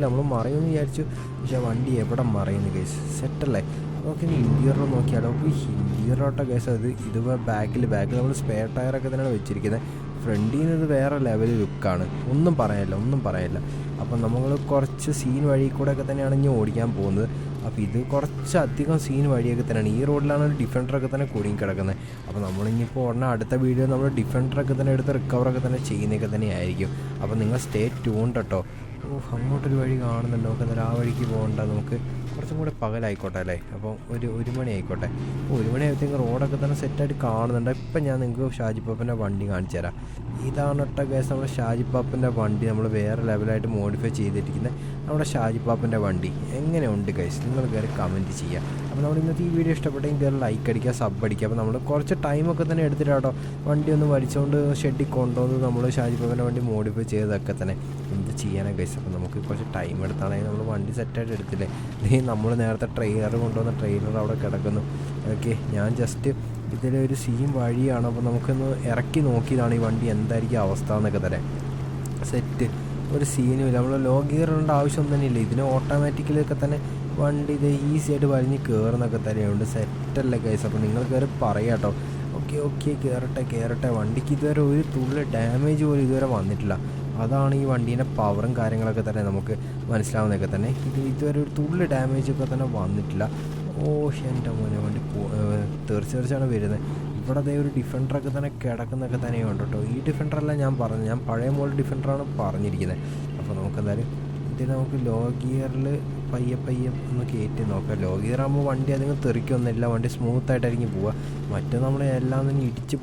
Speaker 2: നമ്മൾ മറയുമെന്ന് വിചാരിച്ചു, പക്ഷേ വണ്ടി എവിടെ മറയുന്നു കേസ്, സെറ്റല്ലേ. നമുക്ക് ഇനി ഇൻറ്റീരിയർ നോക്കിയാലോ. ഇൻറ്റീരിയറോട്ടോ കേസ്, ഇത് ബാക്കിൽ നമ്മൾ സ്പെയർ ടയറൊക്കെ തന്നെയാണ് വെച്ചിരിക്കുന്നത്. ഫ്രണ്ടിൽ നിന്ന് ഇത് വേറെ ലെവൽ ലുക്കാണ്, ഒന്നും പറയാനില്ല. അപ്പം നമ്മൾ കുറച്ച് സീൻ വഴി കൂടെ ഒക്കെ തന്നെയാണ് ഇനി ഓടിക്കാൻ പോകുന്നത്. അപ്പോൾ ഇത് കുറച്ചധികം സീൻ വഴിയൊക്കെ തന്നെയാണ്. ഈ റോഡിലാണ് ഒരു ഡിഫൻഡറൊക്കെ തന്നെ കുടുങ്ങി കിടക്കുന്നത്. അപ്പോൾ നമ്മളിനിപ്പോൾ ഉടനെ അടുത്ത വീഡിയോ നമ്മൾ ഡിഫൻഡറൊക്കെ തന്നെ എടുത്ത് റിക്കവറൊക്കെ തന്നെ ചെയ്യുന്നതൊക്കെ തന്നെ ആയിരിക്കും. അപ്പോൾ നിങ്ങൾ സ്റ്റേ ട്യൂൺഡ് കേട്ടോ. അങ്ങോട്ടൊരു വഴി കാണുന്നുണ്ട്. നമുക്ക് എന്തായാലും ആ വഴിക്ക് പോകണ്ട, നമുക്ക് കുറച്ചും കൂടെ പകലായിക്കോട്ടെ അല്ലേ. അപ്പോൾ ഒരു മണി ആയിക്കോട്ടെ. 1 മണി ആയപ്പോഴത്തേക്ക് റോഡൊക്കെ തന്നെ സെറ്റായിട്ട് കാണുന്നുണ്ട്. ഇപ്പം ഞാൻ നിങ്ങൾക്ക് ഷാജിപ്പാപ്പൻ്റെ വണ്ടി കാണിച്ചു തരാം. ഇതാണ് കേട്ടോ ഗൈസ് നമ്മുടെ ഷാജിപ്പാപ്പൻ്റെ വണ്ടി. നമ്മൾ വേറെ ലെവലായിട്ട് മോഡിഫൈ ചെയ്തിരിക്കുന്നത് നമ്മുടെ ഷാജിപ്പാപ്പൻ്റെ വണ്ടി. എങ്ങനെയുണ്ട് ഗൈസ്? നിങ്ങൾ കയറി കമൻറ്റ് ചെയ്യുക. അപ്പോൾ നമ്മൾ ഇന്നത്തെ ഈ വീഡിയോ ഇഷ്ടപ്പെട്ടെങ്കിൽ കയറി ലൈക്ക് അടിക്കുക, സബ് അടിക്കുക. അപ്പോൾ നമ്മൾ കുറച്ച് ടൈമൊക്കെ തന്നെ എടുത്തിട്ടാട്ടോ വണ്ടി ഒന്ന് വലിച്ചുകൊണ്ട് ഷെഡിൽ കൊണ്ടുവന്ന് നമ്മൾ ഷാജിപ്പാപ്പൻ്റെ വണ്ടി മോഡിഫൈ ചെയ്തതൊക്കെ തന്നെ. എന്ത് ചെയ്യാനാണ് ഗൈസ്? അപ്പോൾ നമുക്ക് കുറച്ച് ടൈം എടുത്താണെങ്കിൽ നമ്മൾ വണ്ടി സെറ്റായിട്ട് എടുത്തില്ലേ. നമ്മൾ നേരത്തെ ട്രെയിലർ കൊണ്ടുവന്ന ട്രെയിലർ അവിടെ കിടക്കുന്നു. ഓക്കെ, ഞാൻ ജസ്റ്റ് ഇതിലൊരു സീൻ വഴിയാണ്. അപ്പോൾ നമുക്കൊന്ന് ഇറക്കി നോക്കിയതാണ് ഈ വണ്ടി എന്തായിരിക്കും അവസ്ഥ എന്നൊക്കെ തന്നെ. സെറ്റ് ഒരു സീനും ഇല്ല. നമ്മൾ ലോ ഗിയർ ഇടേണ്ട ആവശ്യമൊന്നും തന്നെ ഇല്ല. ഇതിന് ഓട്ടോമാറ്റിക്കലൊക്കെ തന്നെ വണ്ടി ഇത് ഈസി ആയിട്ട് വലിഞ്ഞ് കയറുന്നൊക്കെ തന്നെയുണ്ട്. സെറ്റല്ലേ ഗൈസ്? അപ്പോൾ നിങ്ങൾ കയറി പറയാം കേട്ടോ. ഓക്കെ കയറട്ടെ. വണ്ടിക്ക് ഇതുവരെ ഒരു തുള്ളി ഡാമേജ് പോലും ഇതുവരെ വന്നിട്ടില്ല. അതാണ് ഈ വണ്ടീൻ്റെ പവറും കാര്യങ്ങളൊക്കെ തന്നെ നമുക്ക് മനസ്സിലാവുന്നതൊക്കെ തന്നെ. ഇതുവരെ ഒരു തുള്ളി ഡാമേജൊക്കെ തന്നെ വന്നിട്ടില്ല. എൻ്റെ മോനെ വണ്ടി തീർച്ചയായിട്ടും വരുന്നത്. ഇവിടെ അതേ ഒരു ഡിഫൻഡറൊക്കെ തന്നെ കിടക്കുന്നൊക്കെ തന്നെയുണ്ട് കേട്ടോ. ഈ ഡിഫൻഡറല്ല ഞാൻ പഴയ മോഡൽ ഡിഫൻഡറാണ് പറഞ്ഞിരിക്കുന്നത്. അപ്പോൾ നമുക്കെന്തായാലും ഇതിന് നമുക്ക് ലോ ഗിയറിൽ പയ്യെ ഒന്ന് കയറ്റി നോക്കാം. ലോ ഗിയർ ആകുമ്പോൾ വണ്ടി അധികം തെറിക്കൊന്നുമില്ല, വണ്ടി സ്മൂത്തായിട്ടായിരിക്കും പോവുക. മറ്റേ നമ്മൾ എല്ലാം തന്നെ ഇടിച്ച്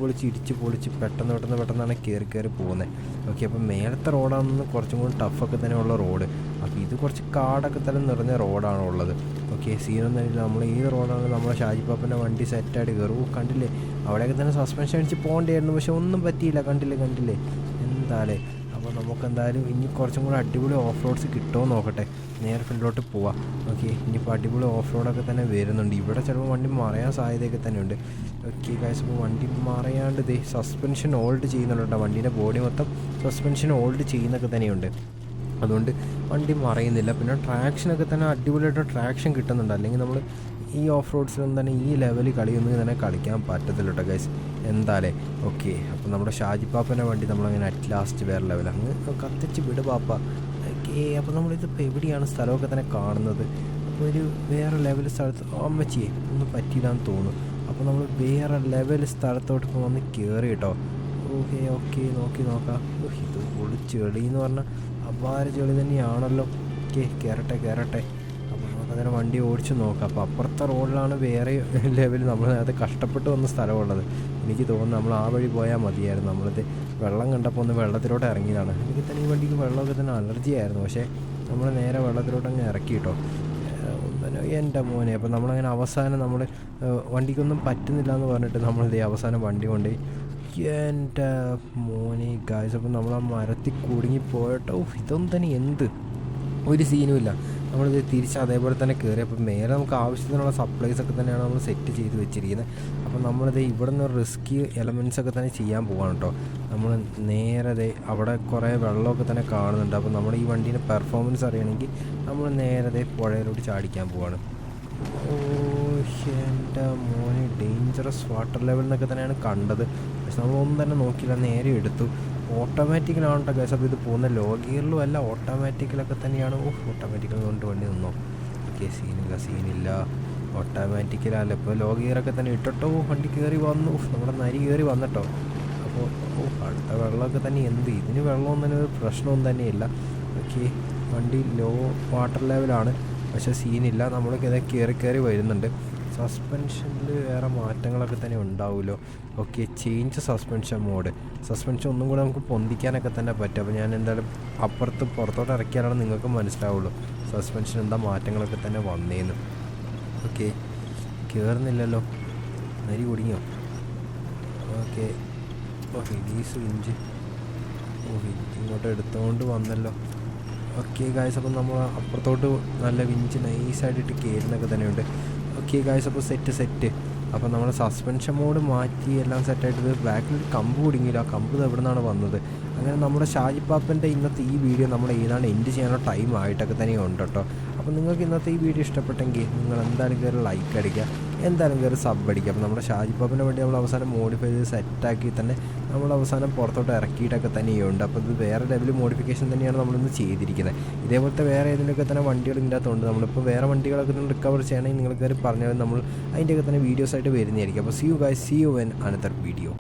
Speaker 2: പൊളിച്ച് പെട്ടെന്നാണ് കയറി പോകുന്നത്. ഓക്കെ, അപ്പോൾ മേലത്തെ റോഡാണെന്ന് കുറച്ചും കൂടി ടഫൊക്കെ തന്നെ ഉള്ള റോഡ്. അപ്പോൾ ഇത് കുറച്ച് കാടൊക്കെ തന്നെ നിറഞ്ഞ റോഡാണ് ഉള്ളത്. ഓക്കെ, സീനൊന്നും ഇല്ല. നമ്മൾ ഈ റോഡാണ് നമ്മളെ ഷാജിപ്പാപ്പൻ്റെ വണ്ടി സെറ്റായിട്ട് കയറും. കണ്ടില്ലേ, അവിടെയൊക്കെ തന്നെ സസ്പെൻഷൻ അടിച്ച് പോകേണ്ടിയായിരുന്നു, പക്ഷെ ഒന്നും പറ്റിയില്ല. കണ്ടില്ലേ എന്താലേ. അപ്പോൾ നമുക്കെന്തായാലും ഇനി കുറച്ചും കൂടെ അടിപൊളി ഓഫ് റോഡ്സ് കിട്ടുമോ നോക്കട്ടെ. നേരെ ഫ്രണ്ടിലോട്ട് പോവാം. ഓക്കെ, ഇനിയിപ്പോൾ അടിപൊളി ഓഫ് റോഡൊക്കെ തന്നെ വരുന്നുണ്ട്. ഇവിടെ ചിലപ്പോൾ വണ്ടി മറയാൻ സാധ്യതയൊക്കെ തന്നെ ഉണ്ട്. ഓക്കെ ഗൈസ്, അപ്പോൾ വണ്ടി മറയാണ്ട് സസ്പെൻഷൻ ഹോൾഡ് ചെയ്യുന്നുണ്ട്. വണ്ടീൻ്റെ ബോഡി മൊത്തം സസ്പെൻഷൻ ഹോൾഡ് ചെയ്യുന്നൊക്കെ തന്നെയുണ്ട്. അതുകൊണ്ട് വണ്ടി മറയുന്നില്ല. പിന്നെ ട്രാക്ഷനൊക്കെ തന്നെ അടിപൊളിയായിട്ട് ട്രാക്ഷൻ കിട്ടുന്നുണ്ട്. അല്ലെങ്കിൽ നമ്മൾ ഈ ഓഫ് റോഡ്സിലൊന്നും തന്നെ ഈ ലെവലിൽ കളിയൊന്നും തന്നെ കളിക്കാൻ പറ്റത്തില്ല കേട്ടോ ഗൈസ്. എന്താലേ. ഓക്കെ, അപ്പോൾ നമ്മുടെ ഷാജിപ്പാപ്പൻ്റെ വണ്ടി നമ്മളങ്ങനെ അറ്റ് ലാസ്റ്റ് വേറെ ലെവൽ അങ്ങ് കത്തിച്ച് വിട് പാപ്പ. ഓക്കെ, അപ്പോൾ നമ്മളിതിപ്പോൾ എവിടെയാണ് സ്ഥലമൊക്കെ തന്നെ കാണുന്നത്? അപ്പോൾ ഒരു വേറെ ലെവൽ സ്ഥലത്ത് അമ്മച്ചിയെ ഒന്നും പറ്റിയില്ലാന്ന് തോന്നുന്നു. അപ്പോൾ നമ്മൾ വേറെ ലെവൽ സ്ഥലത്തോട്ട് ഇപ്പോൾ വന്ന് കയറി കേട്ടോ. ഓക്കെ നോക്കാം. ഇത് പൊളി ചെളി എന്ന് പറഞ്ഞാൽ അപാര ചെളി തന്നെയാണല്ലോ. ഓക്കെ, കയറട്ടെ. അപ്പോൾ നമുക്കതിനെ വണ്ടി ഓടിച്ച് നോക്കാം. അപ്പോൾ അപ്പുറത്തെ റോഡിലാണ് വേറെ ലെവൽ നമ്മൾ അത് കഷ്ടപ്പെട്ട് വന്ന സ്ഥലമുള്ളത്. എനിക്ക് തോന്നുന്നു നമ്മൾ ആ വഴി പോയാൽ മതിയായിരുന്നു. നമ്മളിത് വെള്ളം കണ്ടപ്പോൾ ഒന്ന് വെള്ളത്തിലോട്ട് ഇറങ്ങിയതാണ്. എനിക്ക് തന്നെ ഈ വണ്ടിക്ക് വെള്ളമൊക്കെ തന്നെ അലർജി ആയിരുന്നു. പക്ഷേ നമ്മൾ നേരെ വെള്ളത്തിലോട്ട് അങ്ങ് ഇറക്കി കേട്ടോ. എൻ്റെ മോനെ. അപ്പോൾ നമ്മളങ്ങനെ അവസാനം നമ്മൾ വണ്ടിക്കൊന്നും പറ്റുന്നില്ല എന്ന് പറഞ്ഞിട്ട് നമ്മളിതേ അവസാനം വണ്ടി കൊണ്ട് എൻ്റെ മോനെ ഗായ്സ്. അപ്പോൾ നമ്മൾ ആ മരത്തിൽ കുടുങ്ങി പോയിട്ടോ. ഇതൊന്നും തന്നെ ഒരു സീനുമില്ല. നമ്മളിത് തിരിച്ച് അതേപോലെ തന്നെ കയറി. അപ്പോൾ മേലെ നമുക്ക് ആവശ്യത്തിനുള്ള സപ്ലൈസൊക്കെ തന്നെയാണ് നമ്മൾ സെറ്റ് ചെയ്ത് വെച്ചിരിക്കുന്നത്. അപ്പോൾ നമ്മളിത് ഇവിടെ നിന്ന് റിസ്കി എലമെൻറ്റ്സൊക്കെ തന്നെ ചെയ്യാൻ പോവാണ് കേട്ടോ. നമ്മൾ നേരെ അവിടെ കുറേ വെള്ളമൊക്കെ തന്നെ കാണുന്നുണ്ട്. അപ്പോൾ നമ്മൾ ഈ വണ്ടീൻ്റെ പെർഫോമൻസ് അറിയണമെങ്കിൽ നമ്മൾ നേരെ പുഴയിലോട്ട് ചാടിക്കാൻ പോവാണ്. എൻ്റെ മോനെ, ഡേഞ്ചറസ് വാട്ടർ ലെവൽ എന്നൊക്കെ തന്നെയാണ് കണ്ടത്. പക്ഷെ നമ്മളൊന്നും തന്നെ നോക്കിയില്ല, നേരെ എടുത്തു. ഓട്ടോമാറ്റിക്കലാണ് കേട്ടോ ഗൈസ്. അപ്പോൾ ഇത് പോകുന്ന ലോ ഗിയറിലും അല്ല, ഓട്ടോമാറ്റിക്കലൊക്കെ തന്നെയാണ്. ഓട്ടോമാറ്റിക്കൽ കൊണ്ട് വണ്ടി നിന്നോ. ഓക്കെ, സീനില്ല. ഓട്ടോമാറ്റിക്കലല്ല, ഇപ്പോൾ ലോ ഗിയറൊക്കെ തന്നെ ഇട്ടോ. വണ്ടി കയറി വന്നു. നമ്മുടെ നരി കയറി വന്നിട്ടോ. അപ്പോൾ അടുത്ത വെള്ളമൊക്കെ തന്നെ ഇതിന് വെള്ളമൊന്നും തന്നെ ഒരു പ്രശ്നമൊന്നും തന്നെയില്ല. ഓക്കെ, വണ്ടി ലോ വാട്ടർ ലെവലാണ്, പക്ഷേ സീനില്ല. നമ്മൾക്കിത് കയറി വരുന്നുണ്ട്. സസ്പെൻഷനിൽ വേറെ മാറ്റങ്ങളൊക്കെ തന്നെ ഉണ്ടാവുമല്ലോ. Okay, change suspension mode. Suspension ഒന്നും കൂടെ നമുക്ക് പൊന്തിക്കാനൊക്കെ തന്നെ പറ്റും. അപ്പോൾ ഞാൻ എന്തായാലും പുറത്തോട്ട് ഇറക്കിയാലാണ് നിങ്ങൾക്ക് മനസ്സിലാവുള്ളൂ സസ്പെൻഷൻ എന്താ മാറ്റങ്ങളൊക്കെ തന്നെ വന്നേന്ന്. ഓക്കെ, കയറുന്നില്ലല്ലോ. നരി കുടുങ്ങിയോ? Okay, release winch. ഇങ്ങോട്ട് എടുത്തുകൊണ്ട് വന്നല്ലോ. ഓക്കെ ഗായ്സ്, അപ്പോൾ നമ്മൾ അപ്പുറത്തോട്ട് നല്ല വിഞ്ച് നൈസായിട്ടിട്ട് കയറുന്നൊക്കെ തന്നെയുണ്ട്. ഓക്കെ ഗായ്സ്, അപ്പോൾ സെറ്റ്. അപ്പോൾ നമ്മൾ സസ്പെൻഷൻ മോഡ് മാറ്റി എല്ലാം സെറ്റായിട്ട് ബാക്കിൽ കമ്പ് കുടുങ്ങിയില്ല. ആ കമ്പ് എവിടെ നിന്നാണ് വന്നത്? അങ്ങനെ നമ്മുടെ ഷാജിപ്പാപ്പൻ്റെ ഇന്നത്തെ ഈ വീഡിയോ നമ്മൾ ഏതാണ് എൻഡ് ചെയ്യാനുള്ള ടൈം ആയിട്ടൊക്കെ തന്നെ ഉണ്ട് കേട്ടോ. അപ്പോൾ നിങ്ങൾക്ക് ഇന്നത്തെ ഈ വീഡിയോ ഇഷ്ടപ്പെട്ടെങ്കിൽ നിങ്ങൾ എന്തായാലും കയറി ലൈക്ക് അടിക്കുക, എന്തായാലും കയറി സബ് അടിക്കുക. അപ്പോൾ നമ്മുടെ ഷാജിപ്പാപ്പിന് വേണ്ടി നമ്മൾ അവസാനം മോഡിഫൈ ചെയ്ത് സെറ്റാക്കി തന്നെ നമ്മൾ അവസാനം പുറത്തോട്ട് ഇറക്കിയിട്ടൊക്കെ തന്നെയുണ്ട്. അപ്പോൾ ഇത് വേറെ ലെവൽ മോഡിഫിക്കേഷൻ തന്നെയാണ് നമ്മളിന്ന് ചെയ്തിരിക്കുന്നത്. ഇതേപോലത്തെ വേറെ ഏതിൻ്റെയൊക്കെ തന്നെ വണ്ടികൾ ഇതിൻ്റെ അകത്തുണ്ട്. നമ്മളിപ്പോൾ വേറെ വണ്ടികളൊക്കെ റിക്കവർ ചെയ്യണമെങ്കിൽ നിങ്ങൾ കയറി പറഞ്ഞാൽ നമ്മൾ അതിൻ്റെയൊക്കെ തന്നെ വീഡിയോസായിട്ട് വരുന്നതായിരിക്കും. അപ്പോൾ see you guys, see you in another video.